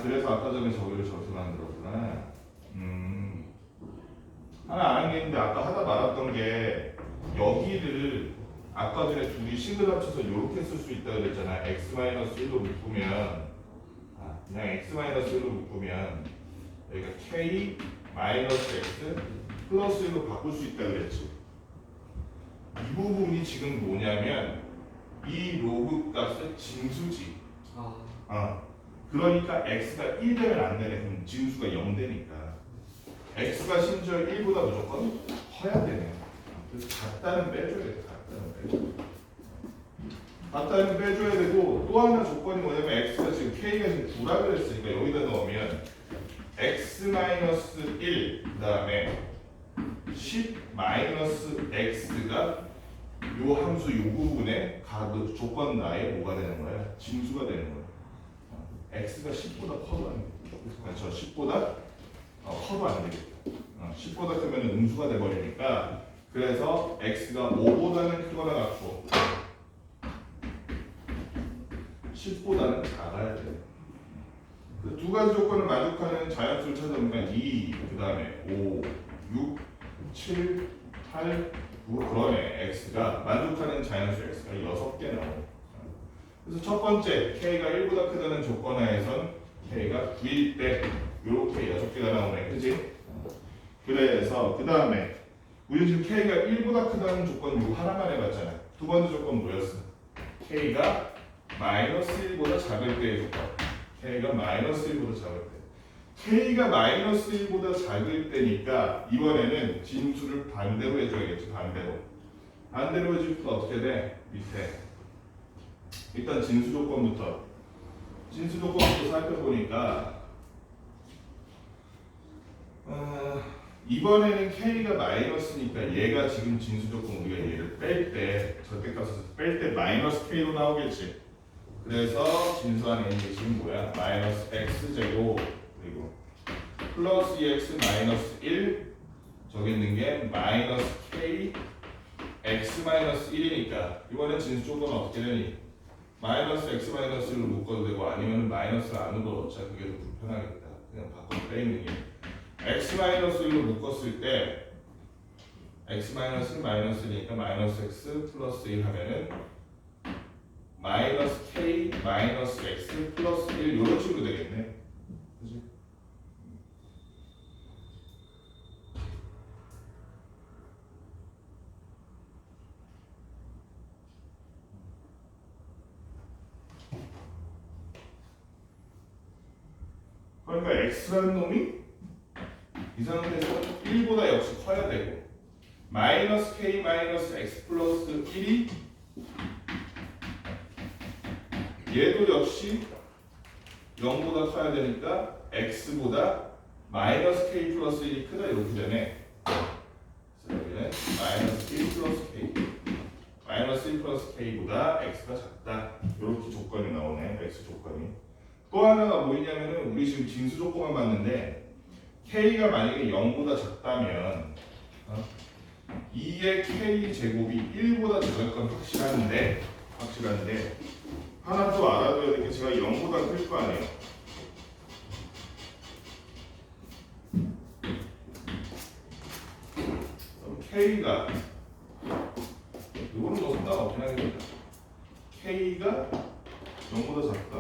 그래서 아까 전에 저기를 저렇게 만들었구나. 하나 아는 게 있는데 아까 하다 말았던 게 여기를 아까 전에 둘이 식을 합쳐서 이렇게 쓸 수 있다 그랬잖아. x-1로 묶으면 그냥 x-1로 묶으면 여기가 k-x 플러스 1로 바꿀 수 있다 그랬지. 이 부분이 지금 뭐냐면 이 로그 값의 진수지. 그러니까 x가 1 되면 안 되네. 그럼 진수가 0 되니까 x가 심지어 1보다 무조건 커야 되네. 그래서 같다는 빼줘야 돼. 같다는 빼줘야 되고 또 하나 조건이 뭐냐면 x가 지금 k가 지금 9라 그랬으니까 여기다 넣으면 x-1 그 다음에 10-x가 요 함수 요 부분에 그 조건 나에 뭐가 되는 거야? 진수가 되는 거야. x가 10보다 커도 안 돼. 그렇죠. 10보다 커도 안 되겠다. 10보다 크면 음수가 돼버리니까 그래서 x가 5보다는 크거나 같고 10보다는 작아야 돼. 그 두 가지 조건을 만족하는 자연수를 찾아보면 2, 그 다음에 5, 6, 7, 8, 9 그러네. x가 만족하는 자연수 x가 6개 나와요. 그래서 첫 번째 k가 1보다 크다는 조건하에선 k가 9일 때 이렇게 6개가 나오네. 그지? 그래서 그 다음에 우리 지금 k가 1보다 크다는 조건 이거 하나만 해봤잖아. 두 번째 조건 뭐였어? k가 마이너스 1보다 작을 때의 조건. k가 마이너스 1보다 작을 때. k가 마이너스 1보다 작을 때니까 이번에는 진수를 반대로 해줘야겠지. 반대로 해주니까 어떻게 돼? 밑에 일단 진수 조건부터 살펴보니까 이번에는 k가 마이너스니까 얘가 지금 진수 조건 우리가 얘를 뺄 때 절대값에서 뺄 때 마이너스 k로 나오겠지. 그래서 진수한 n이 지금 뭐야? 마이너스 x제곱 그리고 플러스 2x 마이너스 1 저기 있는 게 마이너스 k x 마이너스 1이니까 이번엔 진수 조건은 어떻게 되니? 마이너스 x 마이너스 1로 묶어도 되고 아니면 마이너스를 안으로 넣자. 그게 더 불편하겠다. 그냥 바꿔 빼있는 게 x 마이너스 1로 묶었을 때 x 마이너스 1 마이너스 1이니까 마이너스 x 플러스 1 하면은 마이너스 k 마이너스 x 플러스 1 이런 식으로 되겠네. 그지? 그러니까 x라는 놈이 이 상태에서 1보다 역시 커야 되고 마이너스 k 마이너스 x 플러스 1이 얘도 역시 0보다 커야 되니까 x보다 마이너스 k 플러스 1이 크다 이렇게 되네. 그래서 여기는 마이너스 1 플러스 k 마이너스 1 플러스 k보다 x가 작다 이렇게 조건이 나오네. x 조건이. 또 하나가 뭐 있냐면은 우리 지금 진수 조건만 봤는데 k가 만약에 0보다 작다면 2의 k 제곱이 1보다 작을 건 확실한데 하나 또 알아둬야 될 게 제가 0보다 클 거 아니에요. 그럼 k가 이거는 뭐 상관없긴 하겠다. k가 0보다 작다.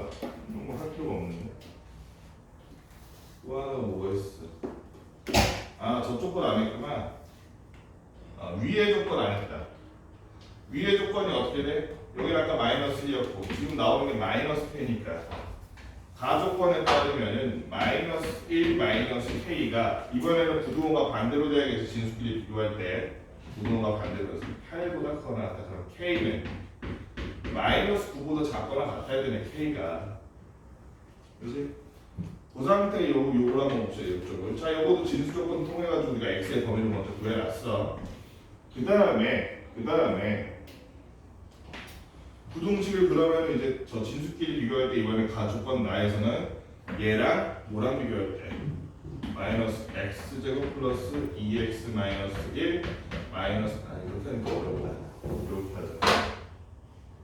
이런 거 할 필요가 없는데. 또 하나 뭐가 있어? 아, 저 조건 안 했구나. 위의 조건 안 했다. 위의 조건이 어떻게 돼? 여기 아까 마이너스 1이었고 지금 나오는 게 마이너스 k니까 가조건에 따르면은 마이너스 1 마이너스 k가 이번에는 부등호가 반대로 돼야겠지. 진수끼리 비교할 때 부등호가 반대로 해서 8보다 크거나 같다. 그럼 k는 마이너스 9보다 작거나 같아야 되네. k가 그렇지? 그 상태에 요걸 한번 봅시다. 이쪽을. 자, 요것도 진수 조건 통해가지고 우리가 x의 범위를 먼저 구해놨어. 그 다음에 부등식을 그러면 이제 저 진수끼리 비교할 때 이번에 가조건 나에서는 얘랑 뭐랑 비교할 때 마이너스 x제곱 플러스 2x 마이너스 1 마이너스 이렇게 하니까 어렵다. 이렇게 하자.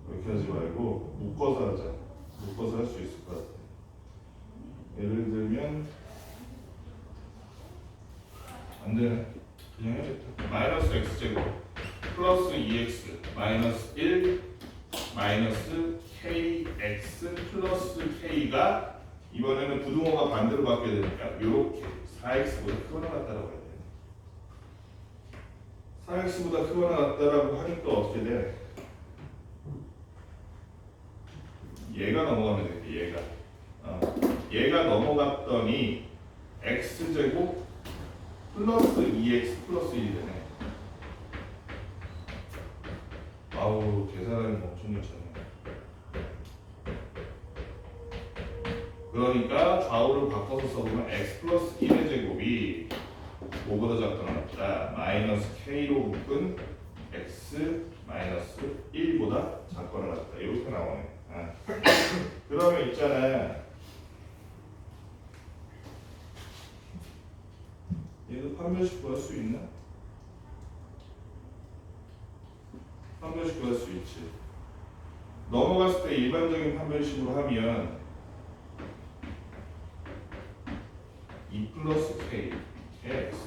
이렇게 하지 말고 묶어서 하자. 묶어서 할 수 있을 것 같아. 예를 들면 안 되네. 그냥 해야겠다. 마이너스 x제곱 플러스 2x 마이너스 1 마이너스 kx 플러스 k가 이번에는 부등호가 반대로 바뀌어야 되니까 이렇게 4x보다 크거나 같다라고 해야 돼. 4x보다 크거나 같다라고 하니까 어떻게 돼? 얘가 넘어가면 돼. 얘가 넘어갔더니 x제곱 플러스 2x 플러스 1이 되네. 아우 계산하는 거 엄청 괜찮네. 그러니까 좌우를 바꿔서 써보면 x 플러스 1의 제곱이 5보다 작거나 같다. 마이너스 k로 묶은 x 마이너스 1보다 작거나 같다. 이렇게 나오네. 그러면 있잖아. 얘도 판별식 구할 수 있나? 판별식 구할 수 있지. 넘어갔을 때 일반적인 판별식으로 하면 2 플러스 k x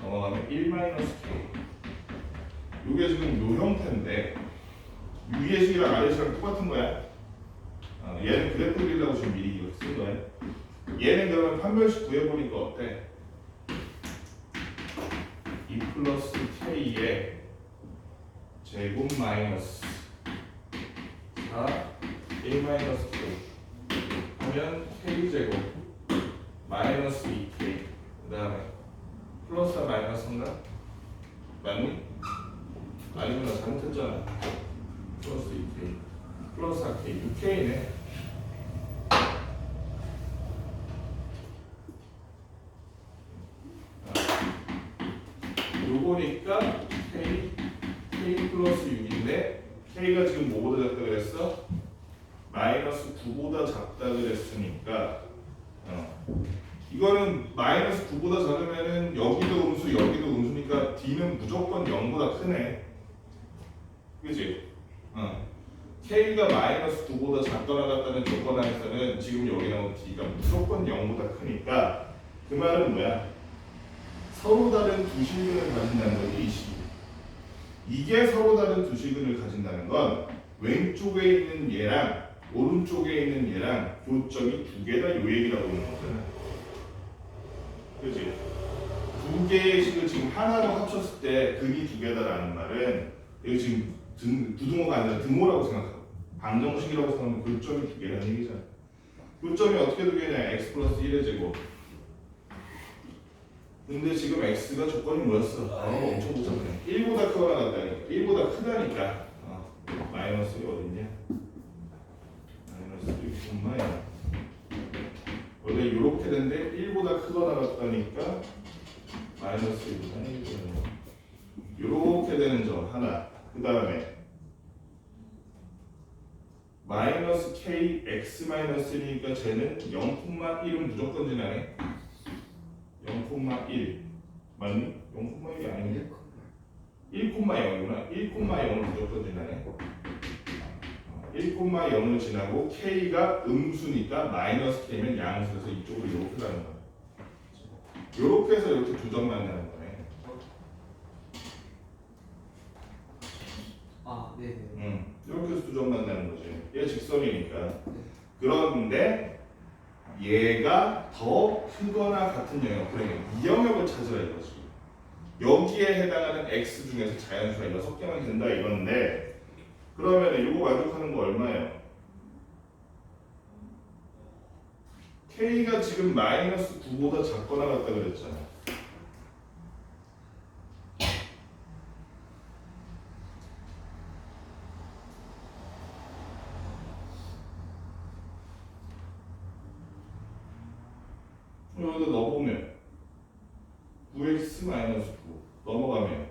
넘어가면 1 마이너스 k. 이게 지금 요 형태인데 위의 식이랑 아래 식이랑 똑같은 거야. 얘는 그래프 그리려고 지금 미리 이렇게 쓴 거야. 얘는 그러면 판별식 구해보니까 어때? 2 플러스 k의 제곱 마이너스 4 1 마이너스 k 하면 k제곱 마이너스 2k 그 다음에 플러스 마이너스인가? 맞니? 아니면 나 잘못했잖아. 플러스 2k 플러스 4k 6k네. 요거니까 k 플러스 6인데 k가 지금 뭐보다 작다 그랬어? 마이너스 9보다 작다 그랬으니까 이거는 마이너스 9보다 작으면은 여기도 음수 여기도 음수니까 D는 무조건 0보다 크네. 그치? K가 마이너스 9보다 작거나 같다는 조건 하에서는 지금 여기 나온 D가 무조건 0보다 크니까 그 말은 뭐야? 서로 다른 두 실근을 가진다는 거지 이 식이. 이게 서로 다른 두 실근을 가진다는 건 왼쪽에 있는 얘랑 오른쪽에 있는 얘랑 교점이 두 개다 요 얘기라고 하는 거잖아. 그치? 두 개의 식을 지금 하나로 합쳤을 때 근이 두 개다라는 말은 이거 지금 부등호가 아니라 등호라고 생각하고 방정식이라고 생각하면 교점이 두 개라는 얘기잖아. 교점이 어떻게 두 개냐? x 플러스 1의 제곱. 근데 지금 x가 조건이 뭐였어? 단어가 엄청 복잡해. 1보다 크거나 같다니까. 1보다 크다니까. 마이너스 어딨냐? 마이너스 1,0. 원래 이렇게 되는데 1보다 크거나 같다니까 마이너스 1보다 1. 이렇게 되는 점 하나. 그 다음에 마이너스 k x 마이너스 1이니까 쟤는 0,1은 무조건 지나네. 0,1 맞니? 0,1이 아닌데? 1,0이구나. 1,0을 무조건 지나네. 1,0을 지나고 k가 음수니까 마이너스 k면 양수에서 이쪽으로 이렇게 가는 거야. 이렇게 해서 이렇게 두 점 만나는 거네. 네네. 이렇게 해서 두 점 만나는 거지. 얘 직선이니까. 그런데 얘가 더 크거나 같은 영역, 그러면 이 영역을 찾으라 이거지. 여기에 해당하는 x 중에서 자연수가 6개만 된다 이건데 그러면 이거 만족하는 거 얼마예요? k가 지금 마이너스 9보다 작거나 같다 그랬잖아. 여기다 넣어보면 9x 마이너스 9 넘어가면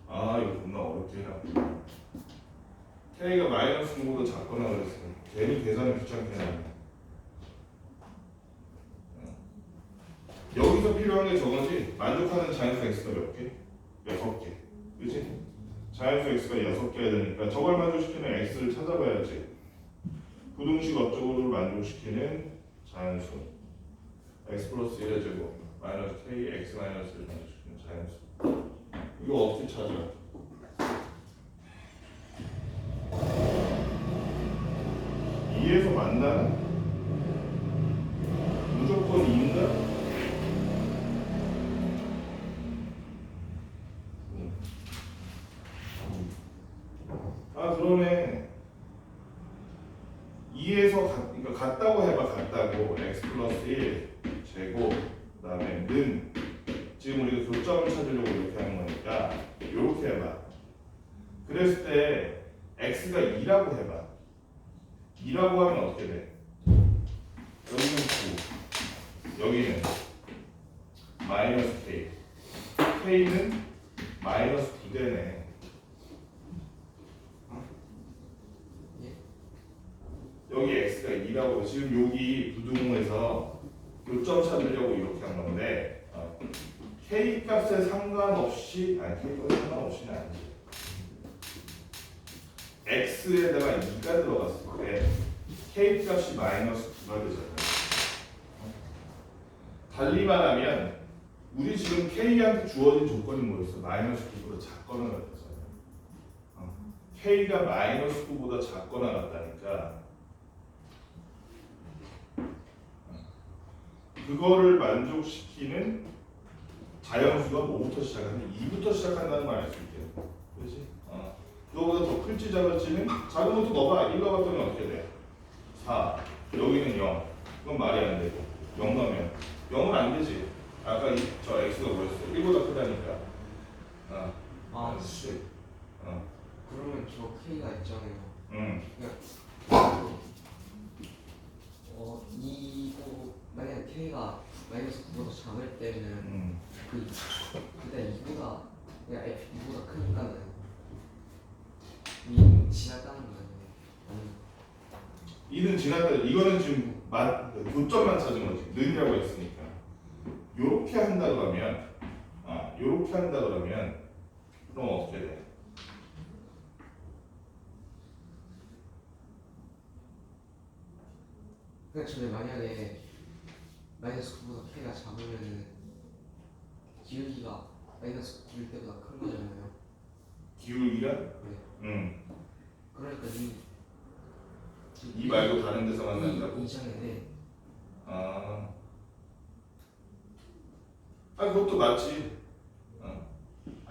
이거 겁나 어렵게 해놨구나. k가 마이너스 9보다 작거나 그랬어. 괜히 계산을 귀찮게 해놨네. 여기서 필요한 게 저거지. 만족하는 자연수 x가 몇 개? 6개. 그치? 자연수 x가 6개야 되니까 저걸 만족시키는 x를 찾아봐야지. 부등식 어쩌고를 만족시키는 자연수 x 플러스 1의 제곱 마이너스 k x 마이너스를 만족시키는 자연수. 이거 어떻게 찾아? 이에서 만나는? 무조건 2인가? 그러네. 2에서 그러니까 같다고 해봐. 같다고 x 플러스 1 제곱 그 다음에 는 지금 우리가 교점을 찾으려고 이렇게 하는 거니까 이렇게 해봐. 그랬을 때 x가 2라고 해봐. 2라고 하면 어떻게 돼? 여기는 9 여기는 마이너스 k k는 마이너스 9되네. 여기 x가 2라고 지금 여기 부등호에서 교점 찾으려고 이렇게 한 건데 k 값에 상관없이 k 값에 상관없이는 아니지. x에다가 2가 들어갔을 때 k 값이 마이너스 9가 되잖아요. 달리 말하면 우리 지금 k한테 주어진 조건이 뭐였어? 마이너스 9보다 작거나 같았잖아요. k가 마이너스 9보다 작거나 같다니까 그거를 만족시키는 자연수가 뭐부터 시작하면 2부터 시작한다는 걸 알 수 있겠네. 그렇지? 그거보다 더 클지 작을지는 작은 것도 넣어봐. 1 넣어봤더니 어떻게 돼? 4 여기는 0 그건 말이 안 되고 0 넣으면 0은 안 되지. 아까 저 x가 뭐였어? 1보다 크다니까. 그렇지. 그러면 저 k가 있잖아요. 이거 만약 k가 마이너스 9보다 작을 때는 그때 2보다 그냥 f2보다 크니까는 이 지났다는 거예요. 2는 지났다. 이거는 지금 교점만 찾은 거지. 는이라고 했으니까. 요렇게 한다 그러면 요렇게 한다 그러면 그럼 어떻게 돼? 그러니까 저는 만약에 마이너스 9보다 K가 작으면은 기울기가 마이너스 9일 때보다 큰 거잖아요. 기울기가? 네. 그러니까 이 말고 다른 데서 만난다고? 이장인데. 그것도 맞지.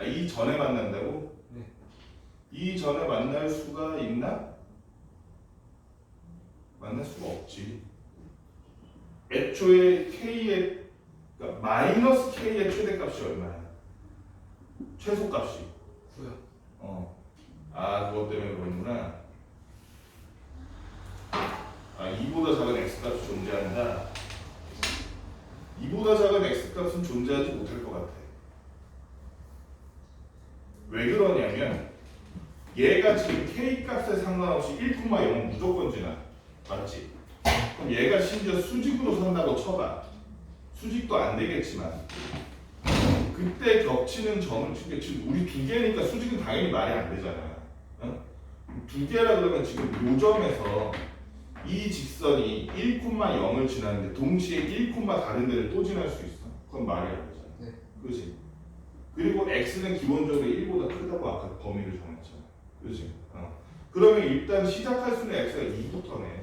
이 전에 만난다고? 네. 이 전에 만날 수가 있나? 만날 수가 없지. 애초에 K의 그러니까 마이너스 K의 최대값이 얼마야? 최소값이. 뭐요? 그것 때문에 그러는구나. 이보다 작은 X값이 존재한다. 이보다 작은 X값은 존재하지 못할 것 같아. 왜 그러냐면 얘가 지금 K값에 상관없이 1,0은 무조건 지나. 맞지? 그럼 얘가 심지어 수직으로 산다고 쳐봐. 수직도 안 되겠지만 그때 겹치는 점을 지금 우리 두 개니까 수직은 당연히 말이 안 되잖아. 두 개라 그러면 지금 요 점에서 이 직선이 1,0을 지나는데 동시에 1, 다른 데를 또 지날 수 있어. 그건 말이 안 되잖아. 네. 그렇지? 그리고 x는 기본적으로 1보다 크다고 아까 범위를 정했잖아. 그렇지? 그러면 일단 시작할 수는 x가 2부터네.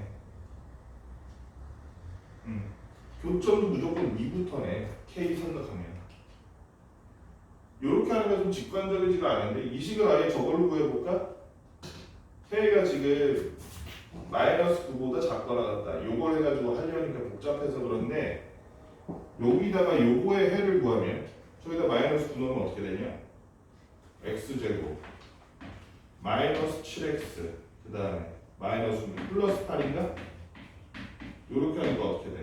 교점도 무조건 2부터네. k 생각하면. 이렇게 하는 게 좀 직관적이지가 않은데 이 식을 아예 저걸로 구해볼까? k가 지금 마이너스 9보다 작거나 같다. 요걸 해가지고 하려니까 복잡해서 그런데 여기다가 요거의 해를 구하면 저기다 마이너스 9 넣으면 어떻게 되냐? x제곱 마이너스 7x 그 다음에 마이너스 6 플러스 8인가? 요렇게 하니까 어떻게 돼?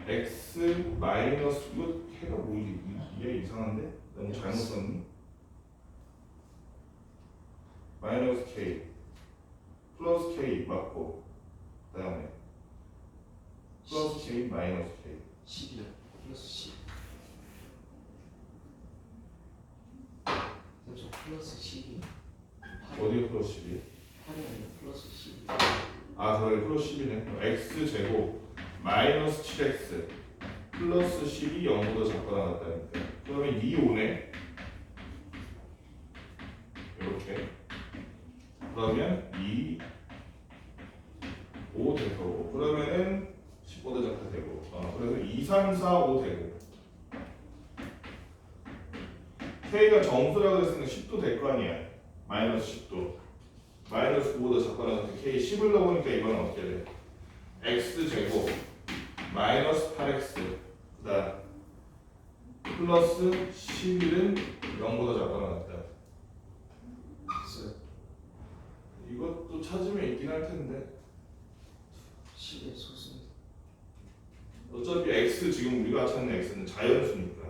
x 마이너스 이거 해가 뭐지? 이게 이상한데? 너무 잘못 썼니? 마이너스 k 플러스 k 맞고 그 다음에 플러스 k 마이너스 k 10이요. 플러스 10. 그렇죠. 플러스 10이. 어디에 플러스 10이? 8이 아니라 플러스 10. 그래 플러스 10이네. x 제곱 마이너스 7x 플러스 10이 0보다 작거나 같다니까. 그러면 2 오네. 이렇게. 그러면 2 5 되고 그러면은 10보다 작다 되고. 그래서 2, 3, 4, 5 되고. K가 정수라고 했으니까 10도 될 거 아니야. 마이너스 10도. 마이너스 9보다 작거나 같은 K 10을 넣으니까 이건 어떻게 돼? X 제곱 마이너스 8X 그 다음 플러스 11은 0보다 작거나 같다. 됐어요. 이것도 찾으면 있긴 할 텐데 10의 소수입니다. 어차피 X 지금 우리가 찾는 X는 자연수니까.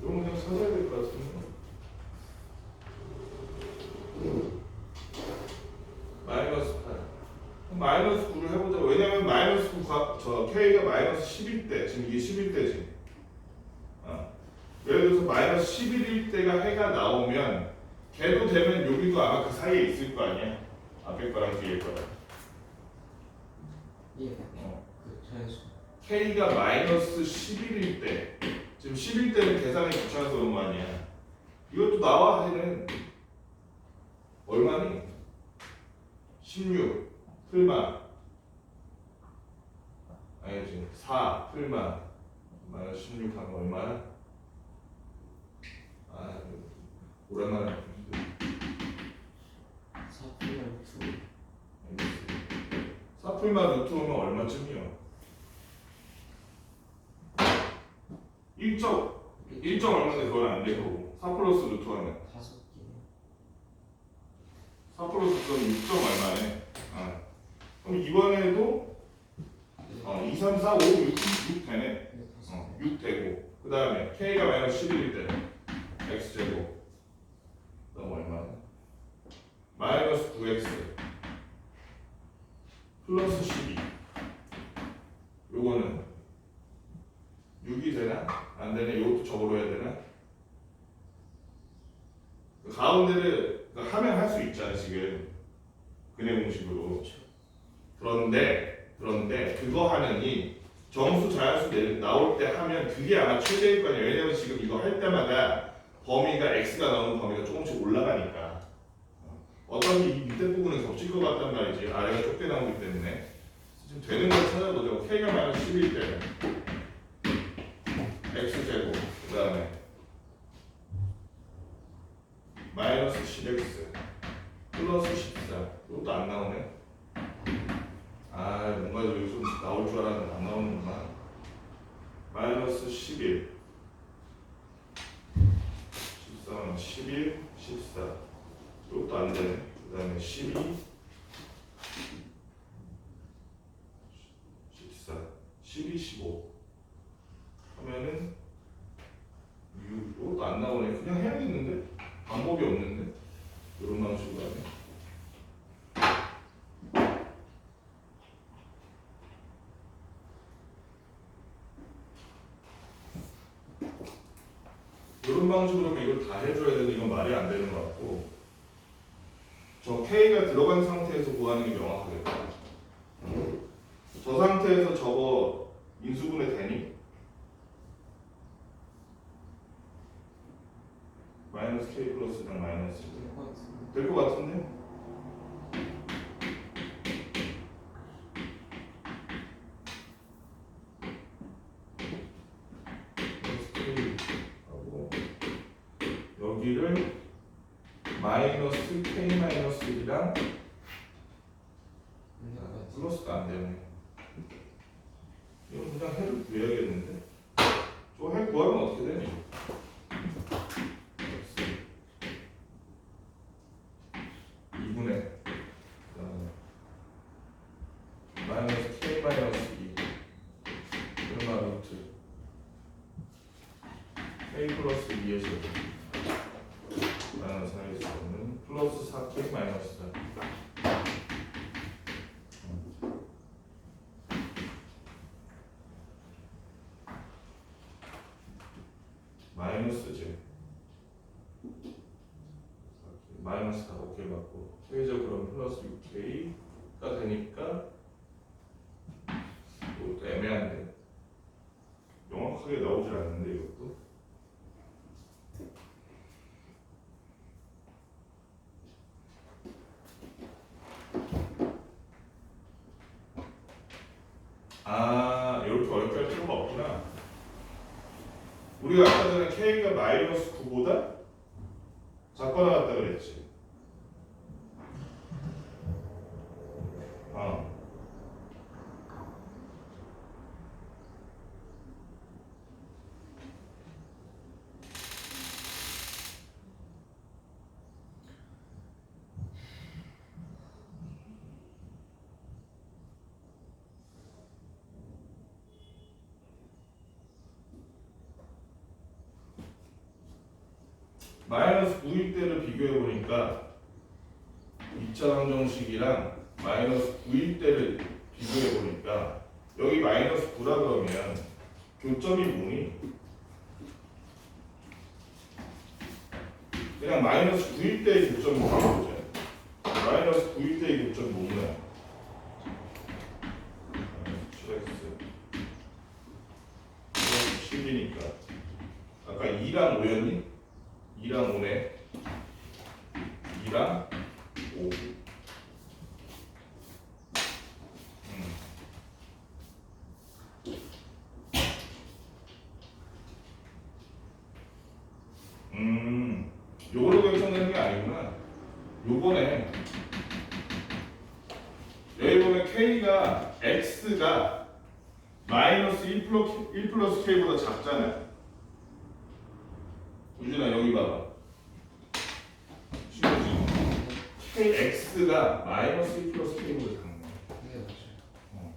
이런 거 그냥 찾아야 될 것 같은데. 마이너스 8. 마이너스 9를 해보자. 왜냐면 마이너스 9가 저 K가 마이너스 10일 때 지금 이게 10일 때지. 예를 들어서 마이너스 11일 때가 해가 나오면 걔도 되면 여기도 아마 그 사이에 있을 거 아니야. 앞에 거랑 뒤에 거랑. 예. 그 자연수. K가 마이너스 11일 때 지금 10일 때는 계산에 귀찮아서 그런 거 아니야. 이것도 나와 해는 얼마니? 16 풀마 아니지 4 풀마 마이너스 16 하면 얼마야? 오랜만에 4분의 2. 4 풀마 루트 오면 얼마쯤이요? 1점 얼마인데 그건 안 되고 4 플러스 루트 하면 5개. 4 플러스 그럼 6점 얼마네. 그럼 이번에도 2, 3, 4, 5, 6 되네. 6 되고 그 다음에 K가 마이너스 11일 때 X제곱 그다음 얼마네? 마이너스 9X 플러스 12 요거는 6이 되나? 안 되네. 이것도 저거로 해야 되나? 그 가운데를 하면 할 수 있잖아 지금 근해 공식으로. 그런데 그거 하느니 정수 자연수 나올 때 하면 그게 아마 최대일 거 아니야. 왜냐면 지금 이거 할 때마다 범위가 x가 나오는 범위가 조금씩 올라가니까 어차피 이 밑에 부분은 겹칠 것 같단 말이지. 아래가 좁게 나오기 때문에 지금 되는 걸 찾아보자고. k가 마이너스 11일 때 x제곱 그 다음에 마이너스 10x 플러스 14 이것도 안 나오네. 뭔가 여기 좀 나올 줄 알았는데 안 나오는구나. 마이너스 11 14는 11 14 이것도 안 되네. 그 다음에 12 14 12 15 하면은 6 이것도 안 나오네. 그냥 해야겠는데? 방법이 없는데? 이런 방식으로 하면 이런 방식으로 하면 이걸 다 해줘야 되는데 이건 말이 안 되는 것 같고 저 K가 들어간 상태에서 구하는 게 명확하겠다. 저 상태에서 저거 인수분해 되니? 마이너스 K 플러스랑 마이너스 될 것 같은데? 여기를 마이너스 K 마이너스 1이랑 플러스가 안 되네. 이거 그냥 해도 돼야겠는데? 저거 해 구하면 어떻게 되니? 마이너스 K 마이너스 2 얼마 루트 K 플러스 2의 제곱 마이너스 4의 제곱은 플러스 4K 마이너스 4 마이너스 제 마이너스 4 오케이 맞고 회의적으로 플러스 6K가 되니까 이것도 애매한데 명확하게 나오질 않는데 이것도 이렇게 어렵게 할 필요가 없구나. 우리가 아까 전에 K가 마이너스 9보다 작고 나갔다 그랬지. 마이너스 9일 때를 비교해 보니까 2차 방정식이랑 마이너스 9일 때를 비교해 보니까 여기 마이너스 9라 그러면 교점이 뭐니? 그냥 마이너스 9일 때의 교점이 뭐야? 마이너스 9일 때의 교점이 뭐냐? 7x 10이니까 아까 2랑 5였니? 2랑 5네. 2랑 5. 요걸로 결정되는 게 아니구나. 요거네. 여기 보면 K가 X가 마이너스 1 플러스 K보다 작잖아요. 우준아 여기 봐봐. 쉬워지. kx가 마이너스 1 플러스 k보다 작네. 네 맞아요.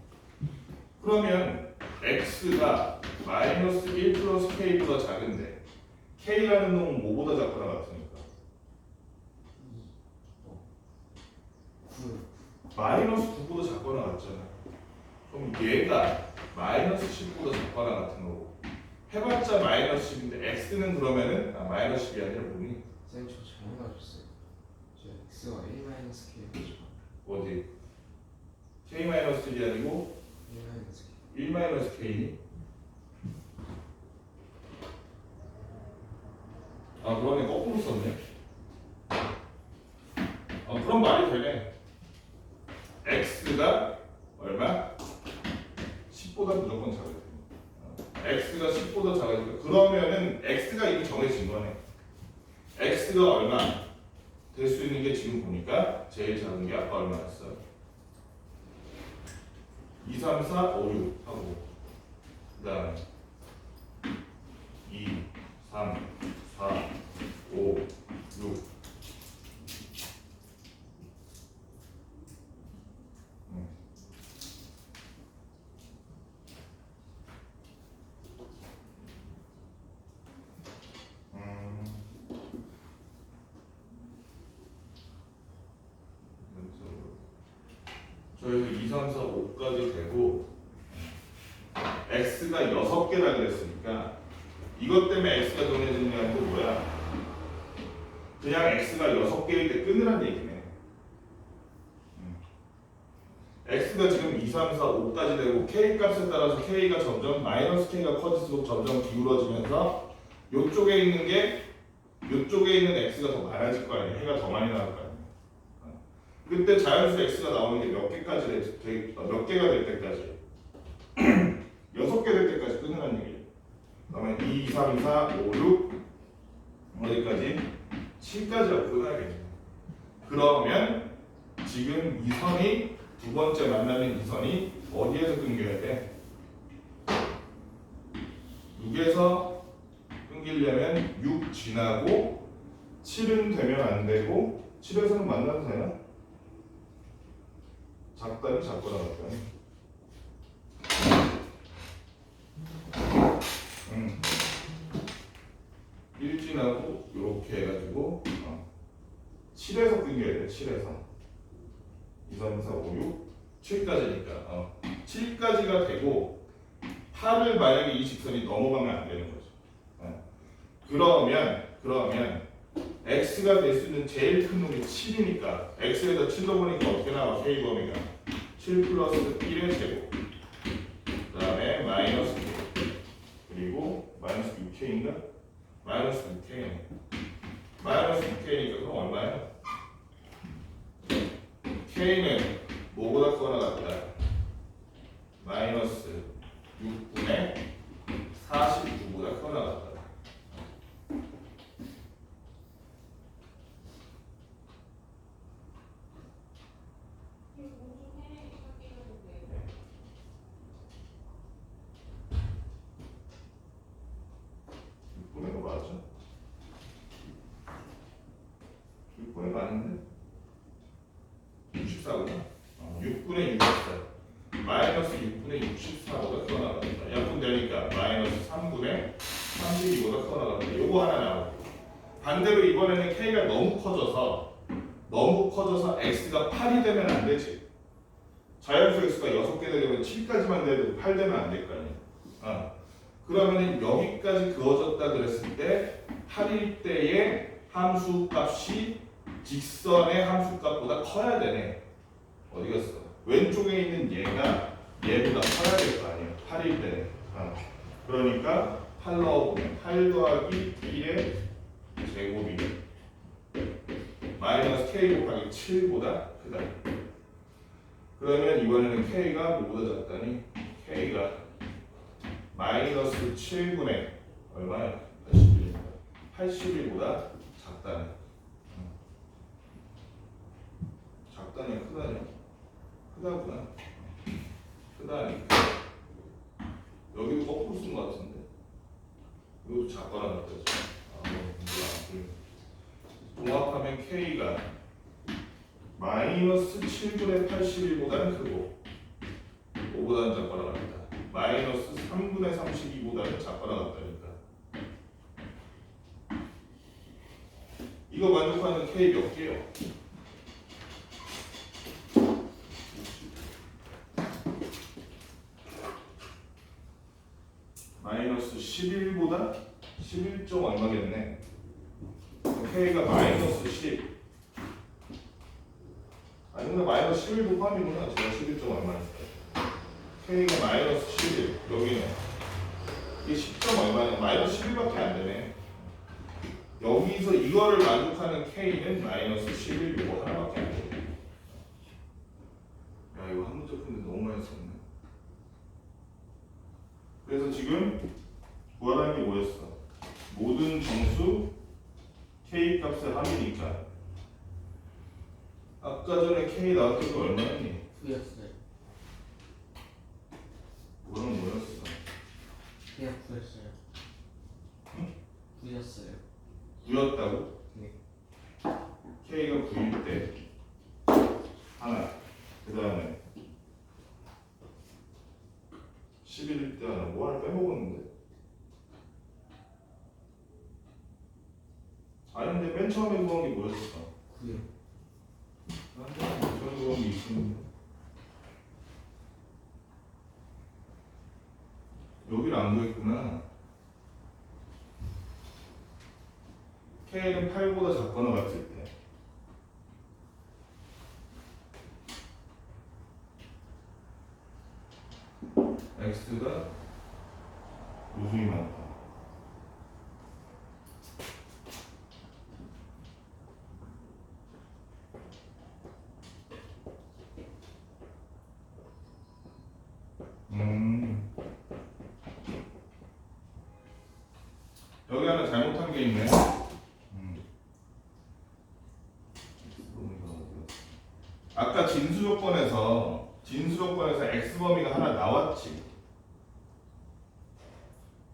그러면 x가 마이너스 1 플러스 k보다 작은데 k라는 놈은 뭐보다 작거나 같으니까 9. 마이너스 9보다 작거나 같잖아. 그럼 얘가 마이너스 10보다 작거나 같은 거고 해봤자 마이너스 10인데 x는 그러면은 마이너스 10이 아니라 뭐니? 쌤 저 잘못 알았어요. 저 x가 1 마이너스 k였죠. 어디? k 마이너스 1이 아니고 1 마이너스 k. 1 마이너스 k니? 아 그러네 거꾸로 썼네. 그럼 말이 되네. x가 얼마? 10보다 무조건 작아야 돼. x가 10보다 작아지니까 그러면은 x가 이미 정해진 거네. x가 얼마 될 수 있는 게 지금 보니까 제일 작은 게 아까 얼마였어? 2, 3, 4, 5, 6 하고 그 다음에 2, 3, 4, 5, 6 저희도 2, 3, 4, 5까지 되고 x가 6개라 그랬으니까 이것 때문에 x가 정해지느냐는 또 뭐야? 그냥 x가 6개일 때 끊으란 얘기네. x가 지금 2, 3, 4, 5까지 되고 k 값에 따라서 k가 점점 마이너스 k가 커질수록 점점 기울어지면서 요쪽에 있는 게 요쪽에 있는 x가 더 많아질 거 아니야. 해가 더 많이 나올 거 아니야. 그때 자연수 x가 나오는 게 몇 개까지 몇 개가 될 때까지 6개 될 때까지 끊으라는 얘기예요. 그러면 2, 3, 4, 5, 6 어디까지? 7까지라고 끊어야겠네요. 그러면 지금 이 선이 두 번째 만나는 이 선이 어디에서 끊겨야 돼? 6에서 끊기려면 6 지나고 7은 되면 안 되고 7에서는 만나도 되나? 작다니 작거나 같다니 1 지나고 이렇게 해가지고 7에서 끊겨야 돼. 7에서 2, 3, 4, 5, 6 7까지니까 7까지가 되고 8을 만약에 이 직선이 넘어가면 안 되는 거죠. 그러면 x가 될 수 있는 제일 큰 놈이 7이니까 x에다 7 넣어보니까 어떻게 나와? k 범위가 7 플러스 1의 제곱 그 다음에 마이너스 9 그리고 마이너스 6k인가? 마이너스 6k 마이너스 6k니까 그럼 얼마야? k는 뭐보다 커나 같다? 마이너스 6분의 49보다 커나 같다. 보낸 거 맞아? 6분의 맞는데? 64구나. 6분의 64. 마이너스 6분의 64보다 커 나간다. 약분되니까 마이너스 3분의 32보다 커 나간다. 요거 하나 나오고. 반대로 이번에는 k가 너무 커져서 x가 8이 되면 안 되지. 자연수 x가 6개 되려면 7까지만 돼도 8 되면 안 될 거 아니야. 그러면은 여기까지 그어졌다 그랬을 때 8일 때의 함수 값이 직선의 함수 값보다 커야 되네. 어디 갔어? 왼쪽에 있는 얘가 얘보다 커야 될 거 아니야. 8일 때는. 그러니까 8 넣어보면 8 더하기 1의 제곱이 마이너스 k 곱하기 7보다 크다. 그러면 이번에는 k가 뭐보다 작다니? k가 마이너스 7분의 얼마야? 81입니다. 81보다 작다니. 작다니 크다니? 크다구나. 크다니. 여기도 거꾸로 쓴 것 같은데. 이것도 작거나 같다. 종합하면 K가 마이너스 7분의 81보다는 크고 5보다는 작거나 같다. 마이너스 3분의 32보다는 작거나 같다니까. 이거 만족하는 K 몇 개요? 마이너스 11보다 11점 얼마겠네. K가 마이너스 10. 아니 근데 마이너스 11도 포함이구나. 제가 11점 얼마니까. K가 마이너스 11. 여기는 이게 10점 얼마냐. 마이너스 11밖에 안 되네. 여기서 이거를 만족하는 K는 마이너스 11 이거 하나밖에 안 돼. 야 이거 한 문제 푸는데 너무 많이 썼네. 그래서 지금 구하라는 게 뭐였어? 모든 정수 K 값의 합이니까 아까 전에 K 나왔던 거 얼마였니? 9였어요. 그거는 뭐였어? 그냥 9였어요. 응? 9였어요. 9였다고? 네. K가 9일 때 하나, 그 다음에 11일 때 하나, 뭐 하나 빼먹었는데? 아니 근데 맨 처음에 구한 게 뭐였어? 9요. 저는 구한 게 있었는데 여기를 안 구했구나. K는 8보다 작거나 같을 때 X가 요중이 많다. 여기 하나 잘못한 게 있네. 아까 진수 조건에서 X 범위가 하나 나왔지.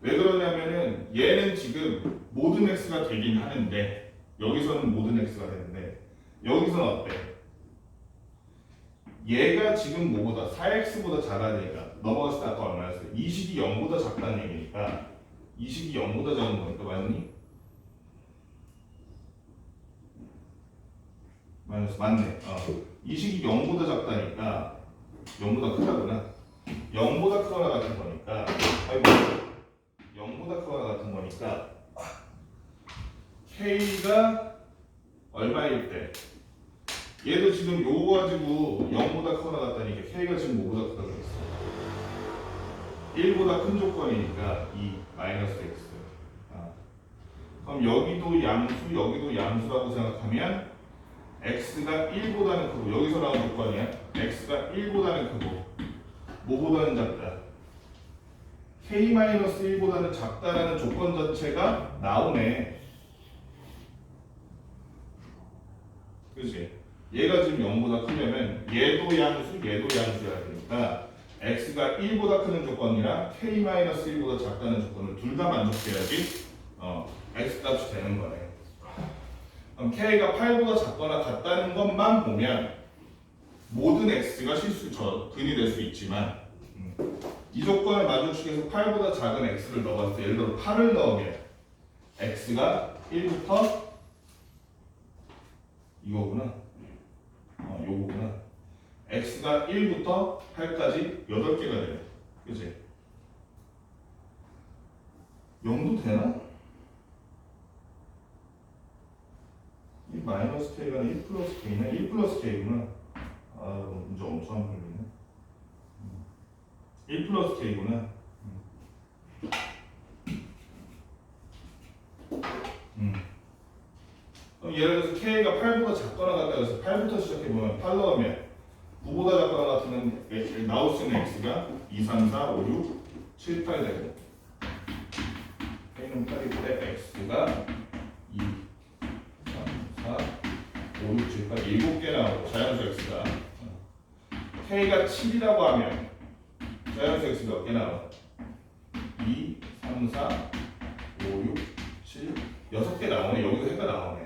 왜 그러냐면은 얘는 지금 모든 X가 되긴 하는데 여기서는 모든 X가 되는데 여기서는 어때? 얘가 지금 뭐보다 4X보다 작아지니까 넘어갔을 때 아까 얼마였어요? 이 식이 0보다 작다는 얘기니까 이 식이 0보다 작은 거니까 맞니? 맞네. 이 식이 0보다 작다니까 0보다 크다구나. 0보다 크거나 같은 거니까 아이고 0보다 크거나 같은 거니까 K가 얼마일 때 얘도 지금 요거 가지고 0보다 크거나 같다니까 K가 지금 뭐보다 크다 그랬어. 1보다 큰 조건이니까 2 마이너스 X. 그럼 여기도 양수라고 생각하면 X가 1보다는 크고 여기서 나온 조건이야. X가 1보다는 크고 뭐보다는 작다. K-1보다는 작다라는 조건 자체가 나오네. 그치? 얘가 지금 0보다 크려면 얘도 양수여야 되니까 X가 1보다 크는 조건이랑 K-1보다 작다는 조건을 둘 다 만족해야지 X 값이 되는 거네. 그럼 K가 8보다 작거나 같다는 것만 보면 모든 X가 근이 될 수 있지만 이 조건을 만족시켜서 8보다 작은 X를 넣었을 때 예를 들어 8을 넣으면 X가 1부터 이거구나. 요거구나. X가 1부터 8까지 8개가 되네. 그치? 0도 되나? 이 마이너스 K가 1 플러스 K나 1 플러스 K구나. 문제 엄청 안 풀리네. 1 플러스 K구나. 그럼 예를 들어서 K가 8보다 작거나 같다 해서 8부터 시작해보면 8 넣으면 9보다 작거나 같은 나올 수 있는 X가 2, 3, 4, 5, 6, 7, 8 되고 K는 8일 때 X가 2, 3, 4, 5, 6, 7, 8 7개 나오고 자연수 X가 K가 7이라고 하면 자연수 X가 몇 개 나와? 2, 3, 4, 5, 6, 7 6개 나오네. 여기도 해가 나오네.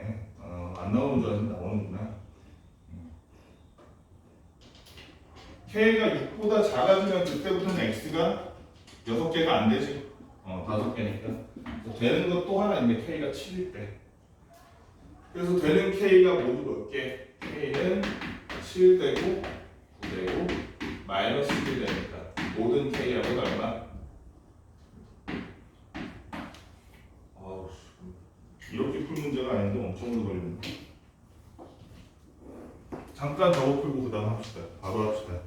안 나오는 줄 알았는데 나오는구나. K가 6보다 작아지면 그때부터는 X가 6개가 안 되지. 5개니까. 되는 것 또 하나 있는데 K가 7일 때. 그래서 되는 K가 모두 몇 개? K는 7 되고 9 되고 마이너스 1 되니까 모든 K하고는 얼마? 이렇게 풀 문제가 아닌데 엄청 오래 걸리네. 잠깐 저거 풀고 그 다음 합시다. 바로 합시다.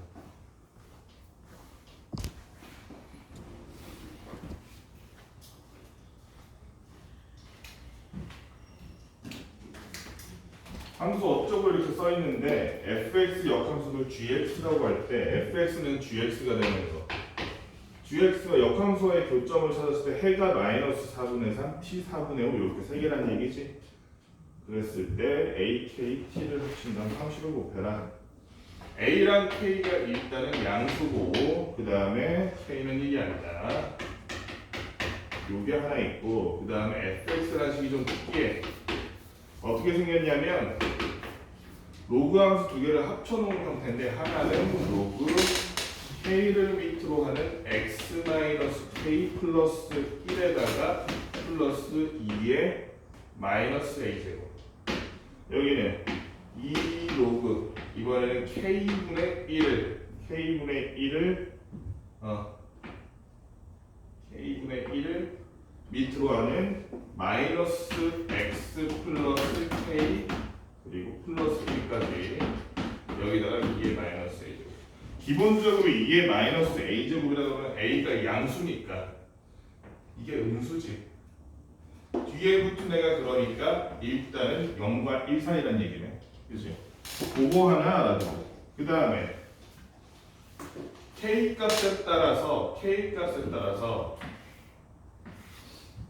함수 어쩌고 이렇게 써 있는데 fx 역함수를 gx라고 할 때 fx는 gx가 되는 거. gx와 역함수와의 교점을 찾았을 때 해가 마이너스 4분의 3, t 4분의 5 이렇게 세 개란 얘기지. 그랬을 때 a, k, t를 합친 다음 30을 곱해라. a랑 k가 일단은 양수고 그 다음에 k는 1이 아니다. 요게 하나 있고 그 다음에 fx라는 식이 좀 특이해. 어떻게 생겼냐면 로그 함수 두 개를 합쳐놓은 형태인데 하나는 로그 k를 밑으로 하는 x-k 플러스 1에다가 플러스 2의 마이너스 a제곱. 여기는 2 로그 이번에는 k분의 1을 k분의 1을 밑으로 하는 마이너스 x 플러스 k 그리고 플러스 1까지 여기다가 2의 마이너스 a 제곱. 기본적으로 2의 마이너스 a 제곱이라고 하면 a가 양수니까 이게 음수지. 뒤에 붙은 애가 그러니까 일단은 0과 1 사이란 얘기네. 그치? 그거 하나 알아두고 그 다음에 k 값에 따라서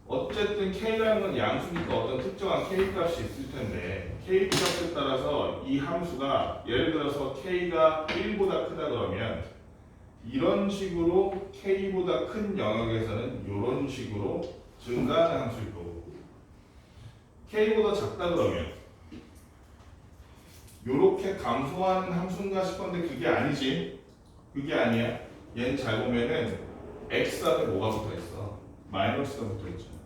어쨌든 k라는 건 양수니까 어떤 특정한 k 값이 있을 텐데 k 값에 따라서 이 함수가 예를 들어서 k가 1보다 크다 그러면 이런 식으로 k보다 큰 영역에서는 이런 식으로 증가하는 함수일 거고 k보다 작다 그러면 이렇게 감소하는 함수인가 싶었는데 그게 아니지. 그게 아니야. 얘는 잘 보면은 x 앞에 뭐가 붙어있어? 마이너스가 붙어있잖아.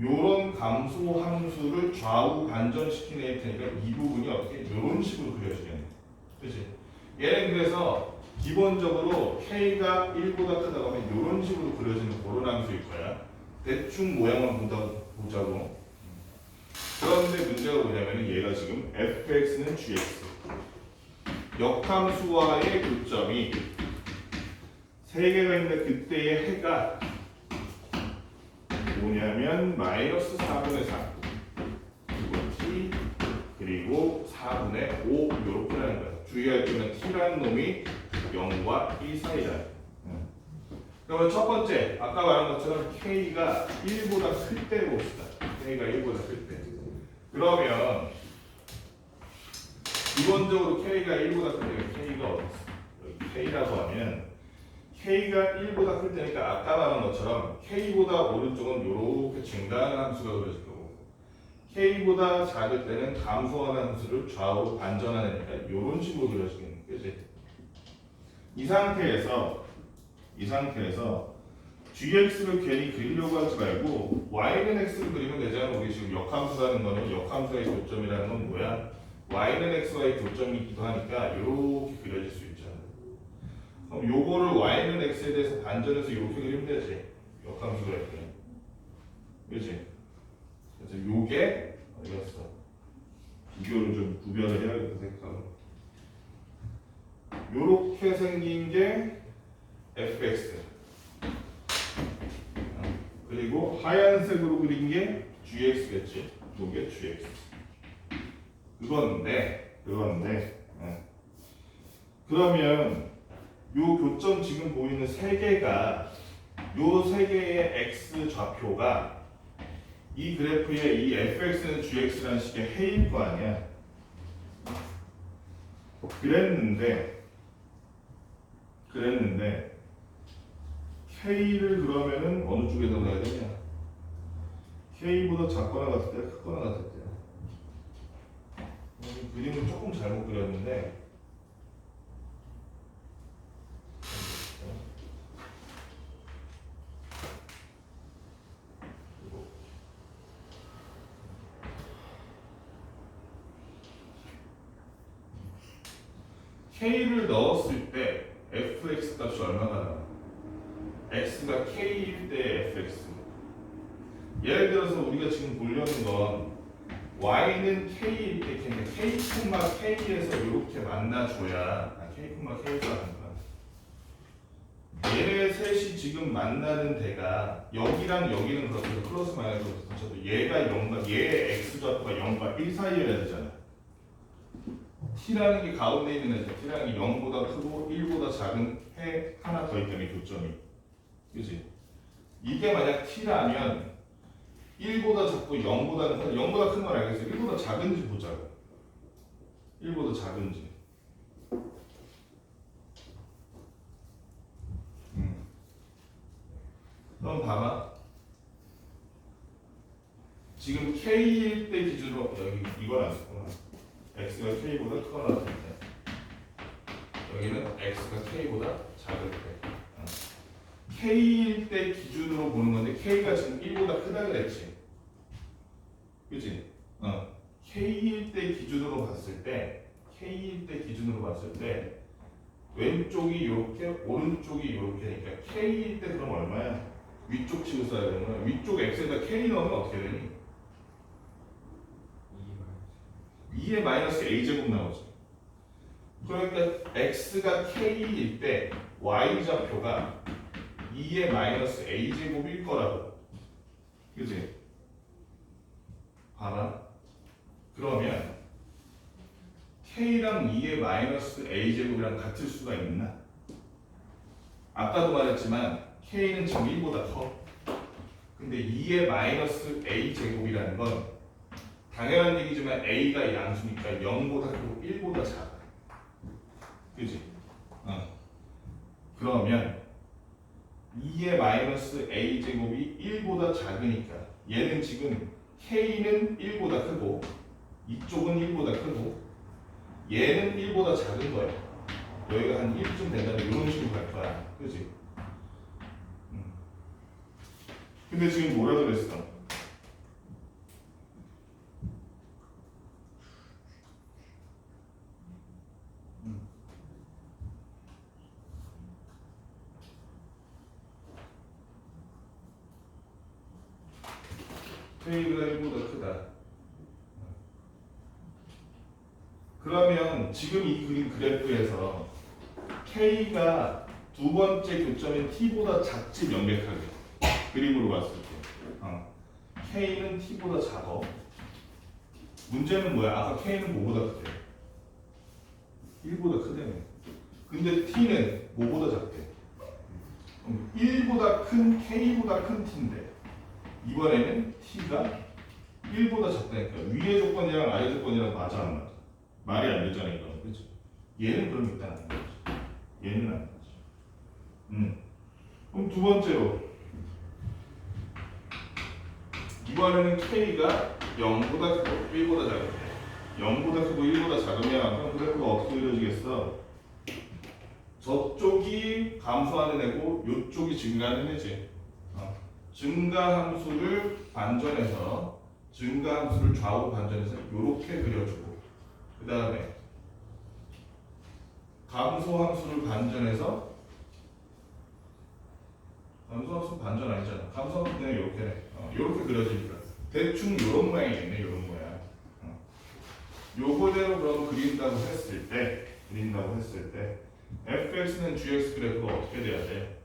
요런 감소 함수를 좌우 반전시키는 테니까 이 부분이 어떻게 이런 식으로 그려지겠네. 그치? 얘는 그래서 기본적으로 k가 1보다 크다고 하면 이런 식으로 그려지는 그런 함수일 거야. 대충 모양만 보자고. 그런데 문제가 뭐냐면 얘가 지금 fx는 gx 역함수와의 교점이 세 개가 있는데 그때의 해가 뭐냐면 마이너스 4분의 3 그리고 t 그리고 4분의 5 이렇게 하는 거야. 주의할 점은 t라는 놈이 0과 1 사이다. 그러면 첫 번째 아까 말한 것처럼 k가 1보다 클 때 봅시다. k가 1보다 클 때. 그러면 기본적으로 k가 1보다 클 때는 k가 어디 있어? 여기 k라고 하면 k가 1보다 클 때니까 아까 말한 것처럼 k보다 오른쪽은 이렇게 증가하는 함수가 그려질 거고 k보다 작을 때는 감소하는 함수를 좌우로 반전하니까 이런 식으로 그려지겠네. 그치? 이 상태에서 gx를 괜히 그리려고 하지 말고 y는 x를 그리면 되잖아. 우리 지금 역함수라는 거는 역함수의 교점이라는 건 뭐야? y는 x와의 교점이 있기도 하니까 이렇게 그려질 수 있잖아. 그럼 요거를 y는 x에 대해서 반전해서 이렇게 그리면 되지. 역함수가 있대. 그렇지? 그래서 요게 어디 갔어? 비교를 좀 구별을 해야겠다 생각하고. 요렇게 생긴 게 fx. 그리고 하얀색으로 그린 게 gx겠지. 요게 gx. 그건데 그러면 요 교점 지금 보이는 세 개가 요 세 개의 x 좌표가 이 그래프의 이 fx는 gx라는 식의 해일 거 아니야. 그랬는데 k를 그러면은 어느 쪽에다 넣어야 되냐? k보다 작거나 같을 때야, 크거나 같을 때야. 그림을 조금 잘못 그렸는데 K를 넣었을 때 fx 값이 얼마가 나와? x가 K일 때 fx. 예를 들어서 우리가 지금 보려는 건 y는 K일 때 K, K에서 이렇게 만나줘야 K, K가 아닌가. 얘네 셋이 지금 만나는 데가 여기랑 여기는 그렇고 플러스 마이너스로 붙여도 얘가 0과 얘의 x좌표가 0과 1 사이여야 되잖아. t라는 게 가운데 있는 애들, t라는 게 0보다 크고 1보다 작은 해 하나 더 있다는 교점이. 그지? 이게 만약 t라면 1보다 작고 0보다 큰 건 알겠어요. 1보다 작은지 보자고. 1보다 작은지. 그럼 봐봐. 지금 K일 때 기준으로 여기 이건 안 썼구나. X가 K보다 크거나 같을 때 여기는 X가 K보다 작을 때 K일 때 기준으로 보는 건데 K가 지금 1보다 크다 그랬지. 그치? K일 때 기준으로 봤을 때 왼쪽이 이렇게 오른쪽이 이렇게니까 K일 때 그럼 얼마야? 위쪽 치고 써야 되는 거야. 위쪽 x에다 k 넣으면 어떻게 되니? 2의 마이너스 a제곱 나오지. 그러니까 x가 k일 때 y좌표가 2의 마이너스 a제곱일 거라고. 그치? 봐봐. 그러면 k랑 2의 마이너스 a제곱이랑 같을 수가 있나? 아까도 말했지만 K는 지금 1보다 커. 근데 2의 마이너스 A제곱이라는 건 당연한 얘기지만 A가 양수니까 0보다 크고 1보다 작아. 그지? 그러면 2의 마이너스 A제곱이 1보다 작으니까 얘는 지금 K는 1보다 크고 이쪽은 1보다 크고 얘는 1보다 작은 거야. 여기가 한 1쯤 된다면 이런 식으로 갈 거야. 그지? 근데 지금 뭐라 그랬어? K가 1보다 크다. 그러면 지금 이 그림 그래프에서 K가 두 번째 교점인 T보다 작지 명백하게. 그림으로 봤을 때 K는 T보다 작아. 문제는 뭐야? 아까 K는 뭐보다 크대? 1보다 크대네. 근데 T는 뭐보다 작대? 1보다 큰 K보다 큰 T인데 이번에는 T가 1보다 작다니까. 위의 조건이랑 아래 조건이랑 맞아 안 맞아? 말이 안 되잖아 이거는. 그렇지? 얘는 그럼 일단 안 되지. 얘는 안 되지. 그럼 두 번째로 이번에는 K가 0보다 크고 1보다 작을 때 0보다 크고 1보다 작으면 그럼 그래프가 어떻게 그려지겠어? 저쪽이 감소하는 애고 이쪽이 증가하는 애지. 증가함수를 반전해서 증가함수를 좌우 반전해서 이렇게 그려주고 그 다음에 감소함수를 반전해서 감소함수 반전 아니잖아. 감소함수 그냥 이렇게 이렇게 그려지니까 대충 이런 모양이겠네. 이런 모양. 요거대로 그럼 그린다고 했을 때 fx는 gx 그래프가 어떻게 돼야 돼?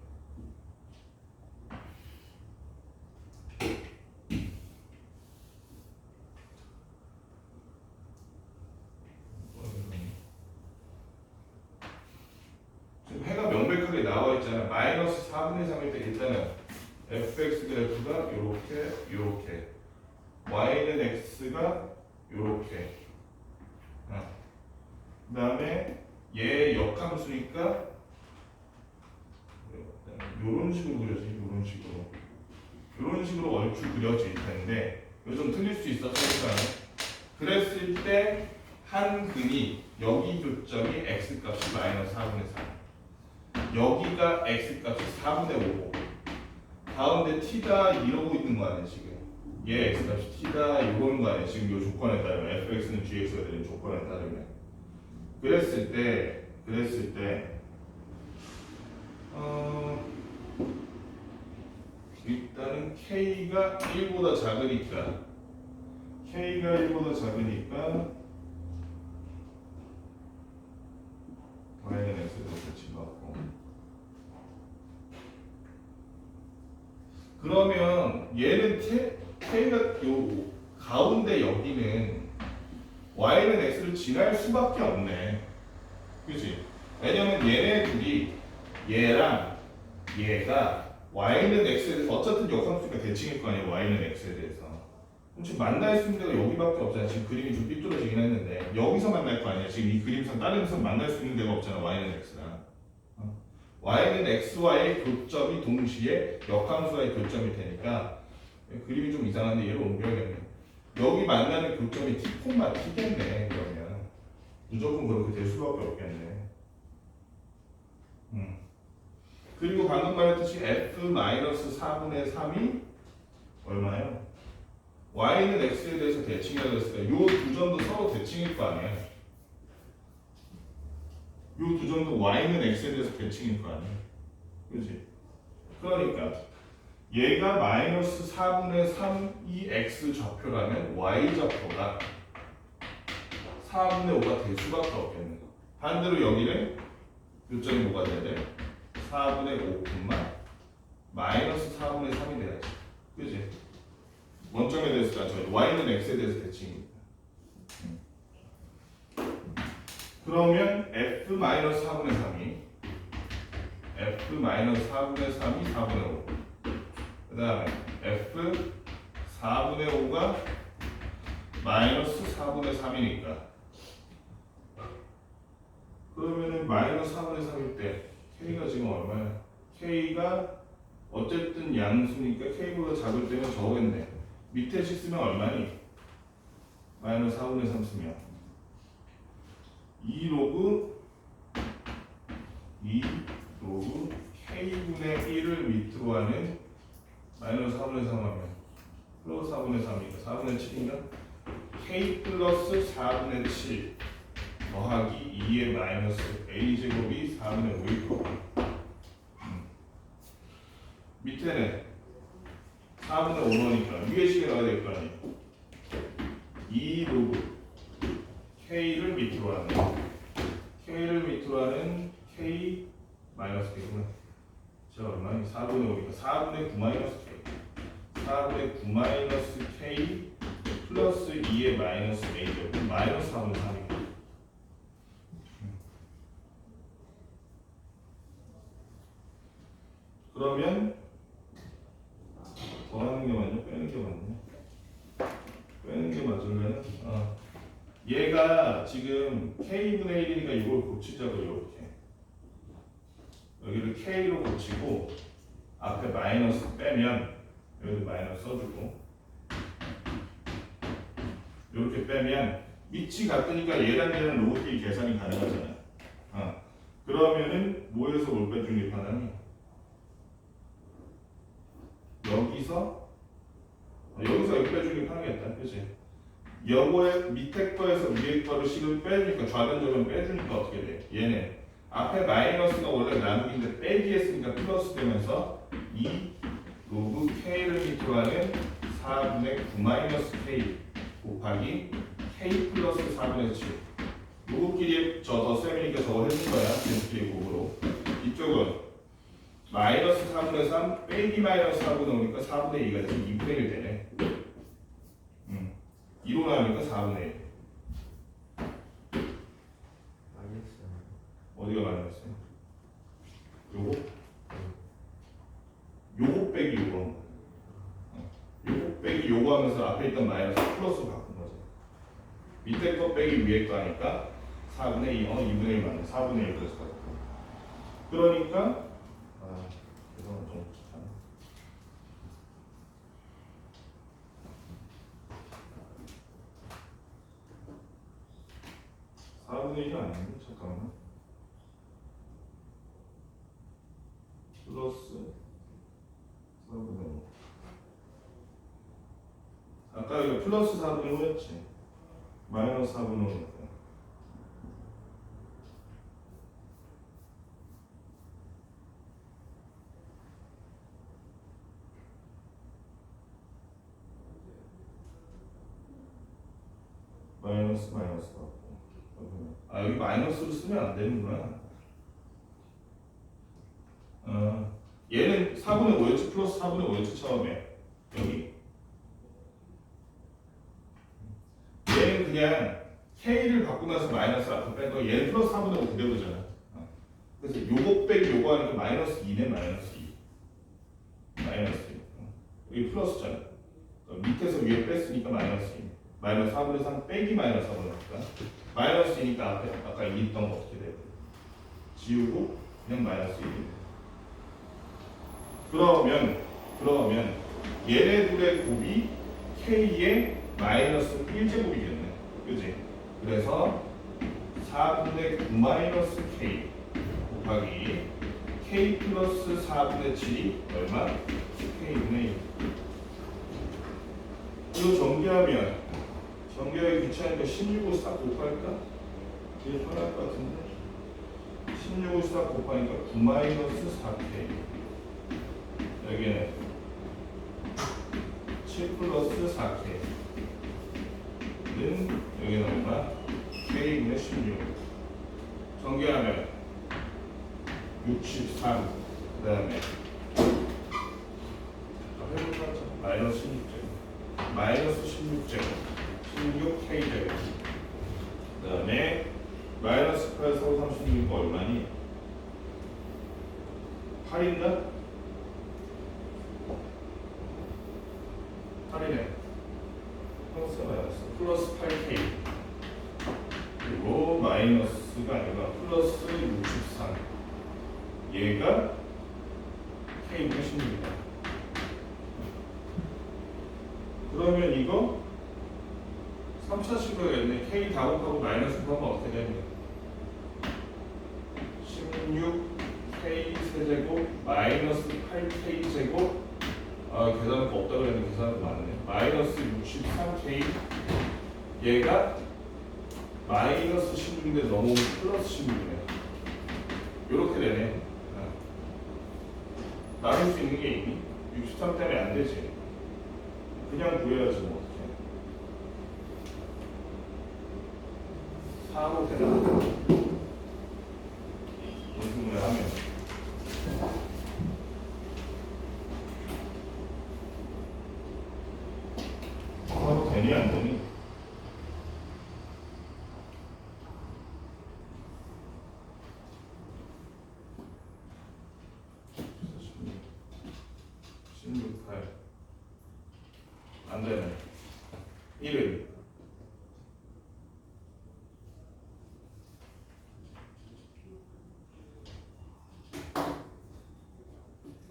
지금 해가 명백하게 나와 있잖아. 마이너스 4분의 3일 때 일단은 fx 그래프가 요렇게 y는 x가 요렇게 그 다음에 얘 역함수니까 요런 식으로 그려지. 요런 식으로 얼추 그려질 텐데 이거 좀 틀릴 수 있어. 그랬을 때 한 근이 여기 교점이 x값이 마이너스 4분의 3 여기가 x값이 4분의 5고 가운데 t다 이러고 있는 거 아니야 지금 얘 x값이 t다 이러는 거 아니야 지금 이 조건에 따르면 fx는 gx가 되는 조건에 따르면 그랬을 때 일단은 k가 1보다 작으니까 y는 x로 대칭 받고 그러면 얘는 k가 요 가운데 여기는 y는 x를 지날 수밖에 없네 그치? 왜냐면 얘네 둘이 얘랑 얘가 y는 x에 대해서 어쨌든 역함수니까 대칭일 거 아니에요 y는 x에 대해서 그럼 지금 만날 수 있는 데가 여기밖에 없잖아 지금 그림이 좀 삐뚤어지긴 했는데 여기서 만날 거 아니야 지금 이 그림상 다른 데서 만날 수 있는 데가 없잖아 y는 x랑 y는 x와의 교점이 동시에 역함수와의 교점이 되니까 그림이 좀 이상한데 얘를 옮겨야겠네 여기 만나는 교점이 t, t겠네 그러면 무조건 그렇게 될 수밖에 없겠네 그리고 방금 말했듯이 f-4분의 3이 얼마예요? y는 x에 대해서 대칭이라고 했으니까 이 두 점도 서로 대칭일 거 아니야 이 두 점도 y는 x에 대해서 대칭일 거 아니야 그렇지? 그러니까 얘가 마이너스 4분의 3이 x 좌표라면 y 좌표가 4분의 5가 될 수밖에 없겠네 반대로 여기는 요점이 뭐가 돼야 돼? 4분의 5, 마이너스 4분의 3이 돼야지 그치? 원점에 대해서 저희 y는 x에 대해서 대칭입니다 그러면 f-4분의 3이 f-4분의 3이 4분의 5 그 다음에 f-4분의 5가 마이너스 4분의 3이니까 그러면은 마이너스 4분의 3일 때 k가 지금 얼마야? k가 어쨌든 양수니까 k보다 작을 때는 저거겠네 밑에 식 쓰면 얼마니? 마이너스 4분의 3 쓰면 2 로그 k분의 1을 밑으로 하는 마이너스 4분의 3 하면 플러스 4분의 3이니까 4분의 7인가? k 플러스 4분의 7 더하기 2의 마이너스 a제곱이 4분의 5일 거고 밑에는 4분의 5니까 위에 식에 넣어야 될 거 아니에요 2 로그 k를 밑으로 하는 k 마이너스 k구나 자 얼마니? 4분의 5니까 4분의 9 마이너스 k 4분의 9 마이너스 k 플러스 2의 마이너스 a제곱 마이너스 4분의 3이고 그러면 더하는 게 맞냐? 빼는 게 맞냐? 빼는 게 맞으면 얘가 지금 k분의 1이니까 이걸 고치자고 이렇게 여기를 k로 고치고 앞에 마이너스 빼면 여기도 마이너스 써주고 이렇게 빼면 밑이 같으니까 얘랑 얘랑 로그끼리 계산이 가능하잖아 그러면은 뭐에서 뭘 빼주는 게 편하니? 여기서 여기 빼주는 게 편하겠다 그치? 여거의 밑에 거에서 위에 거를 식을 빼주니까 좌변적은 빼주니까 어떻게 돼? 얘는 앞에 마이너스가 원래 나누기인데 빼기 했으니까 플러스 되면서 2 로그 k를 밑으로 하는 4분의 9 마이너스 k 곱하기 k 플러스 4분의 7 요거끼리 저 덧셈이니까 저거 해준 거야 젠트리의 곱으로 이쪽은 마이너스 4분의 3 빼기 마이너스 4분의 5니까 4분의 2가 돼서 2분의 1 되네 2로 나누니까 4분의 1 어디가 마이너스야? 요거 빼기 요거 요거 빼기 요거 하면서 앞에 있던 마이너스 플러스로 바꾼 거죠 밑에 거 빼기 위에 거 하니까 4분의 2, 2분의 1 맞네 4분의 1 그래서 가지고 그러니까 죄송합니다 좀 4분의 1이 아니네. 잠깐만. 플러스 4분의 5. 아까 이거 플러스 4분의 5였지. 마이너스 4분의 5니까. 마이너스 마이너스 같고. 아 여기 마이너스로 쓰면 안 되는구나. 얘는 4분의 5였지. 플러스 4분의 5였지 처음에. 여기 얘는 그냥 K를 받고 나서 마이너스 앞에 뺀 거. 얘는 플러스 4분의 5 그대로잖아. 그래서 요거 빼기 요거 하니까 마이너스 2네. 마이너스 2 마이너스 2 여기 플러스잖아. 밑에서 위에 뺐으니까 마이너스 2 마이너스 4분의 3 빼기 마이너스 4분의 3 마이너스 2니까 앞에 아까 2 있던 거 어떻게 돼요? 지우고 그냥 마이너스 1. 그러면 얘네들의 곱이 K의 마이너스 1제곱이겠네. 그지? 그래서 4분의 9 마이너스 K 곱하기 K 플러스 4분의 7이 얼마? K분의 1. 이거 전개하기 귀찮으니까 16을 싹 곱할까? 이게 편할 것 같은데 16을 싹 곱하니까 9 마이너스 4K 여기는 7 플러스 4K는 여기는 얼마? K분의 16 전개하면 63 그 다음에 마이너스 16제곱 마이너스 16제곱 16K제곱 그 다음에 마이너스 8, 4, 36이니까 얼마니? 8인가? 8이네 플러스 마이너스 플러스 8K 그리고 마이너스가 아니라 플러스 63 얘가 K분의 16이다. 그러면 이거 3차 식어야겠네. K 다 곱하고 마이너스 곱하면 어떻게 되냐? 16K 세제곱 마이너스 8K 제곱 계산할 거 없다 그랬는데 계산할 거 많네. 마이너스 63K 얘가 마이너스 16인데 넘어오면 플러스 16이네. 요렇게 되네. 나눌 수 있는 게 있니? 63 때문에 안 되지. 그냥 구해야지 뭐 어떡해. 4로 되나? 인수분해 하면 4로 되니 안 되니? 안 되네. 1은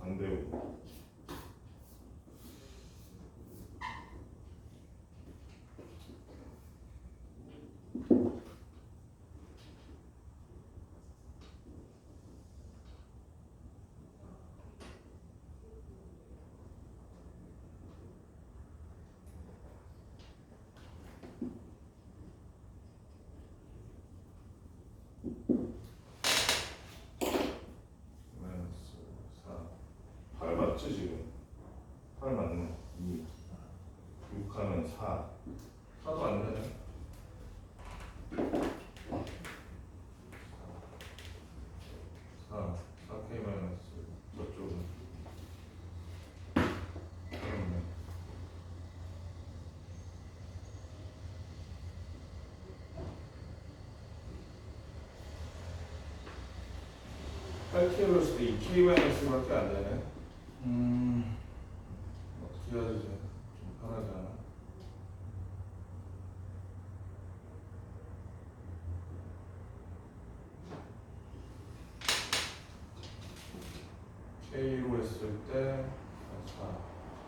안 되고 마이너스 4 8 맞지 지금? 8 맞네. 2 6 하면 4 4도 안 되네. 4K 마이너스 저쪽은 그렇네. K로 했을 때 2K 마이너스밖에 안 되네. 어떻게 해야 되지? 좀 편하지 않아? K로 했을 때 4,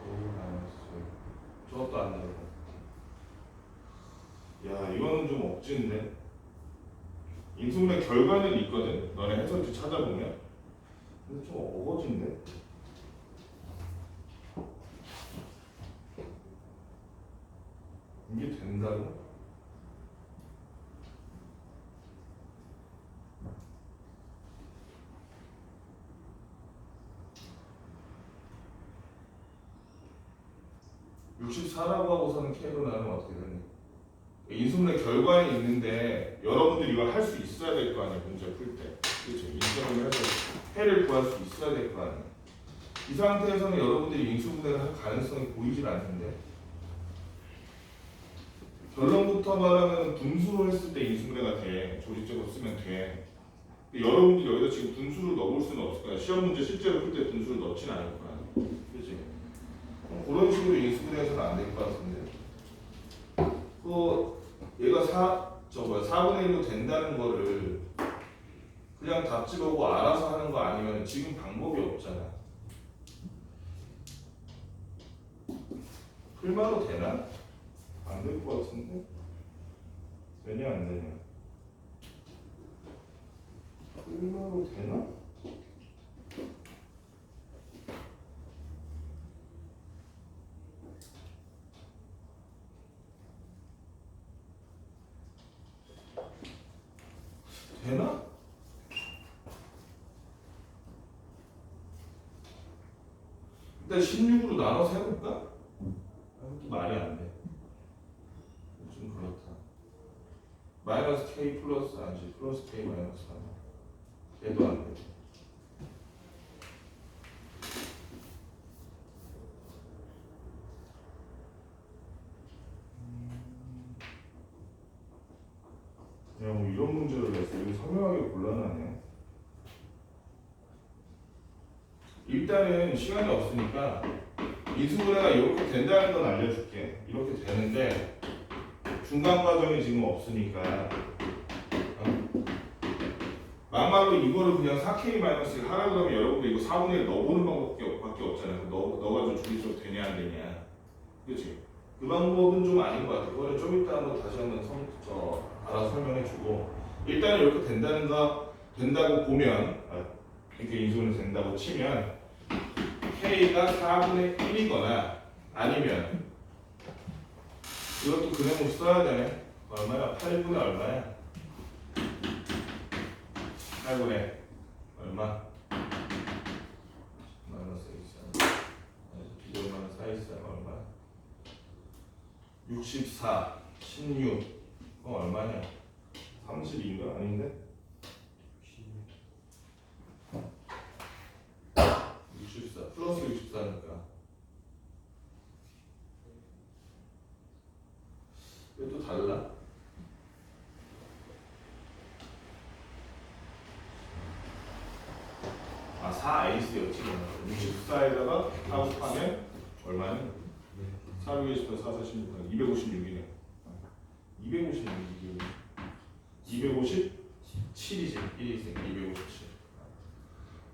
K 마이너스 저것도 안 되고 야 이거는 좀 억지인데 인수분해 결과는 있거든. 너네 해설지 찾아보면. 근데 좀 어거진데. 이게 된다고? (64라고) 하고서는 K로 나누면 어떻게 되니? 인수분해 결과는 있는데 여러분들이 이걸 할 수 있어야 될 거 아니야, 문제 풀 때. 그렇죠? 인수분해를 해서 해를 구할 수 있어야 될 거 아니야. 이 상태에서는 여러분들이 인수분해를 할 가능성이 보이질 않는데, 결론부터 말하면 분수로 했을 때 인수분해가 돼. 조직적으로 쓰면 돼. 근데 여러분들이 여기다 지금 분수를 넣어볼 수는 없을 거야. 시험 문제 실제로 풀 때 분수를 넣지는 않을 거야. 그렇지? 그런 식으로 인수분해해서는 안 될 것 같은데. 얘가 4분의 1로 된다는 거를 그냥 답집어보고 알아서 하는 거 아니면 지금 방법이 없잖아. 풀마로 되나? 안 될 것 같은데? 되냐 안 되냐? 풀마로 되나? 되나? 일단 16으로 나눠서 해볼까? 또 말이 안 돼. 좀 그렇다. 마이너스 K 플러스 아니지 플러스 K 마이너스 3 얘도 안 돼. 야, 뭐 이런 문제를 냈어. 이거 설명하기 곤란하네. 일단은 시간이 없으니까 인수분해가 이렇게 된다는 건 알려줄게. 이렇게 되는데 중간 과정이 지금 없으니까 막말로 이거를 그냥 4K 마이너스 하라고 하면 여러분들 이거 4분의 1 넣어보는 방법밖에 없잖아요. 넣어가지고 조리적 되냐 안 되냐. 그렇지? 그 방법은 좀 아닌 것 같아. 그거를 좀 이따 한번 다시 한번 알아서 설명해주고, 일단은 이렇게 된다고 보면, 이렇게 인수분해 된다고 치면 K가 4분의 1이거나 아니면 이것도 그대로 써야 되네. 얼마야? 8분의 얼마야? 8분의 얼마? 마이너스 24 비교 마이너스 424 얼마? 64 16 얼마냐? 32인가? 아닌데? 64 플러스 64니까 이것도 달라? 아 4a스였지. 64에다가 4 곱하면 얼마냐? 420도 4, 46, 256이네. 256이지. 257이지. 1이지. 257.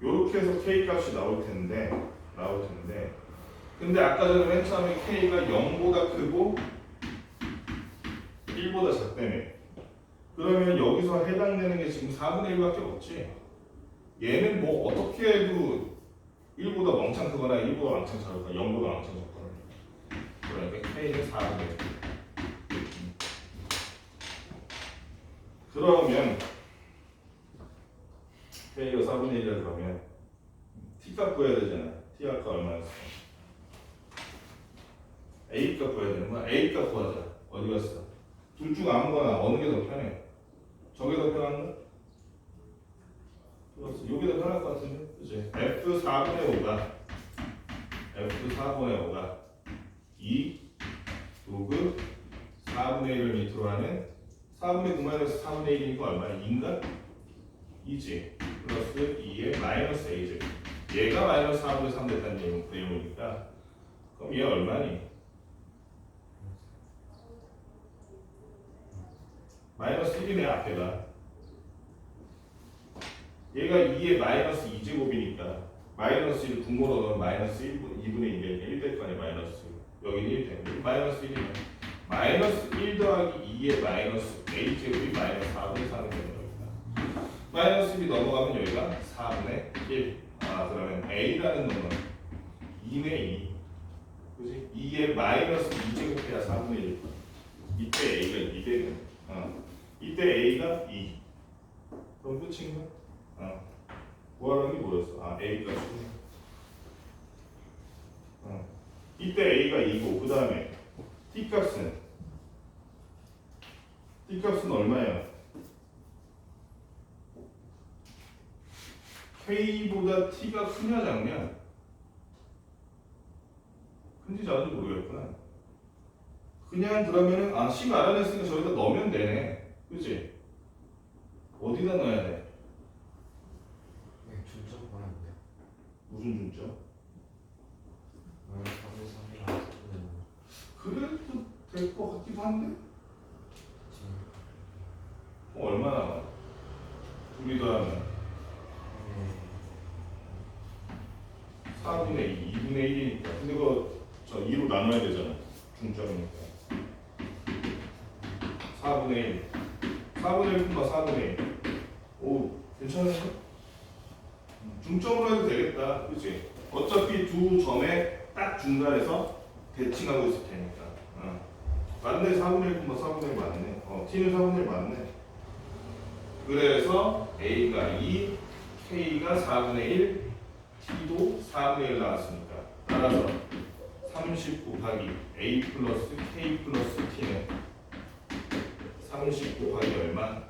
요렇게 해서 K 값이 나올 텐데. 근데 아까 전에 맨 처음에 K가 0보다 크고 1보다 작다며. 그러면 여기서 해당되는 게 지금 4분의 1밖에 없지. 얘는 뭐 어떻게 해도 1보다 왕창 크거나 1보다 왕창 작거나 0보다 왕창 작거나. 그러니까 K는 4분의 1. 그러면 K가 4분의 1이라 그러면 T값 구해야 되잖아. T값 얼마였어? A값 구해야 되는 거야. A값 구하자. 어디 갔어? 둘 중 아무거나 어느 게 더 편해? 저게 더 편한가? 여기 더 편할 것 같은데? 그치? F 4분의 5가 2 로그 4분의 1을 밑으로 하는 4분의 9 마이너스 4분의 1이니까 얼마야? 2인가? 2지. 플러스 2의 마이너스 a제. 얘가 마이너스 4분의 3 됐다는 내용이니까 그럼 얘 얼마니? 마이너스 1이네 앞에가. 얘가 2의 마이너스 2제곱이니까 마이너스 1을 분모로 넣으면 마이너스 2분의 1이 1될 거 아니야. 마이너스 여기는 1 되고 마이너스 1이네. 마이너스 1 더하기 2의 마이너스 a제곱이 마이너스 4분의 3이 되는 겁니다. 마이너스 1이 넘어가면 여기가 4분의 1. 아, 그러면 a라는 놈은 2네 2. 그지? 2에 마이너스 2제곱해야 4분의 1. 이때 a가 2되는. 이때 a가 2. 그럼 끝인가? 구하라는 게 뭐였어? 아, a가 10. 이때 a가 2고 그 다음에 t값은 얼마예요? k보다 t가 크냐 작냐? 큰지 작은지 모르겠구나. 그냥 그러면은 아, 식 알아냈으니까 저기다 넣으면 되네. 그치? 어디다 넣어야 돼? 네, 중점 보는데요. 무슨 중점? 4분의 3이랑 4분의 그래도 될 것 같기도 한데? 5. 얼마나 나와? 둘이 더하면 4분의 2, 2분의 1이니까. 근데 그거 저 2로 나눠야 되잖아. 중점이니까. 4분의 1. 4분의 1분과 4분의 1. 오, 괜찮은데? 중점으로 해도 되겠다. 그치? 어차피 두 점의 딱 중간에서 대칭하고 있을 테니까. 맞네. 4분의 1분과 4분의 1 맞네. t는 4분의 1 맞네. 그래서 a가 2, k가 4분의 1, t도 4분의 1 나왔으니까 따라서 30 곱하기 a 플러스 k 플러스 t는 30 곱하기 얼마?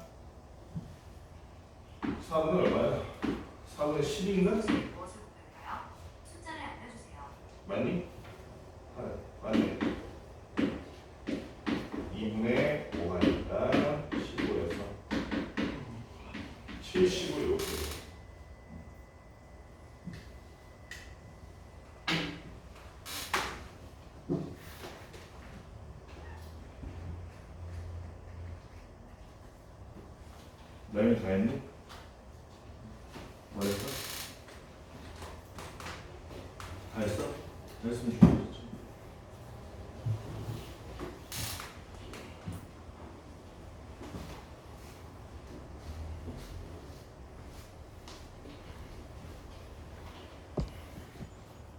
4분의 얼마야? 4분의 10인가? 숫자를 알려주세요. 맞니? 맞네. 2분의 5하니까 15에서 70을 이렇게. 나연이 다 했니? 뭐 했어? 다 했어? 다 했으면 좋겠다.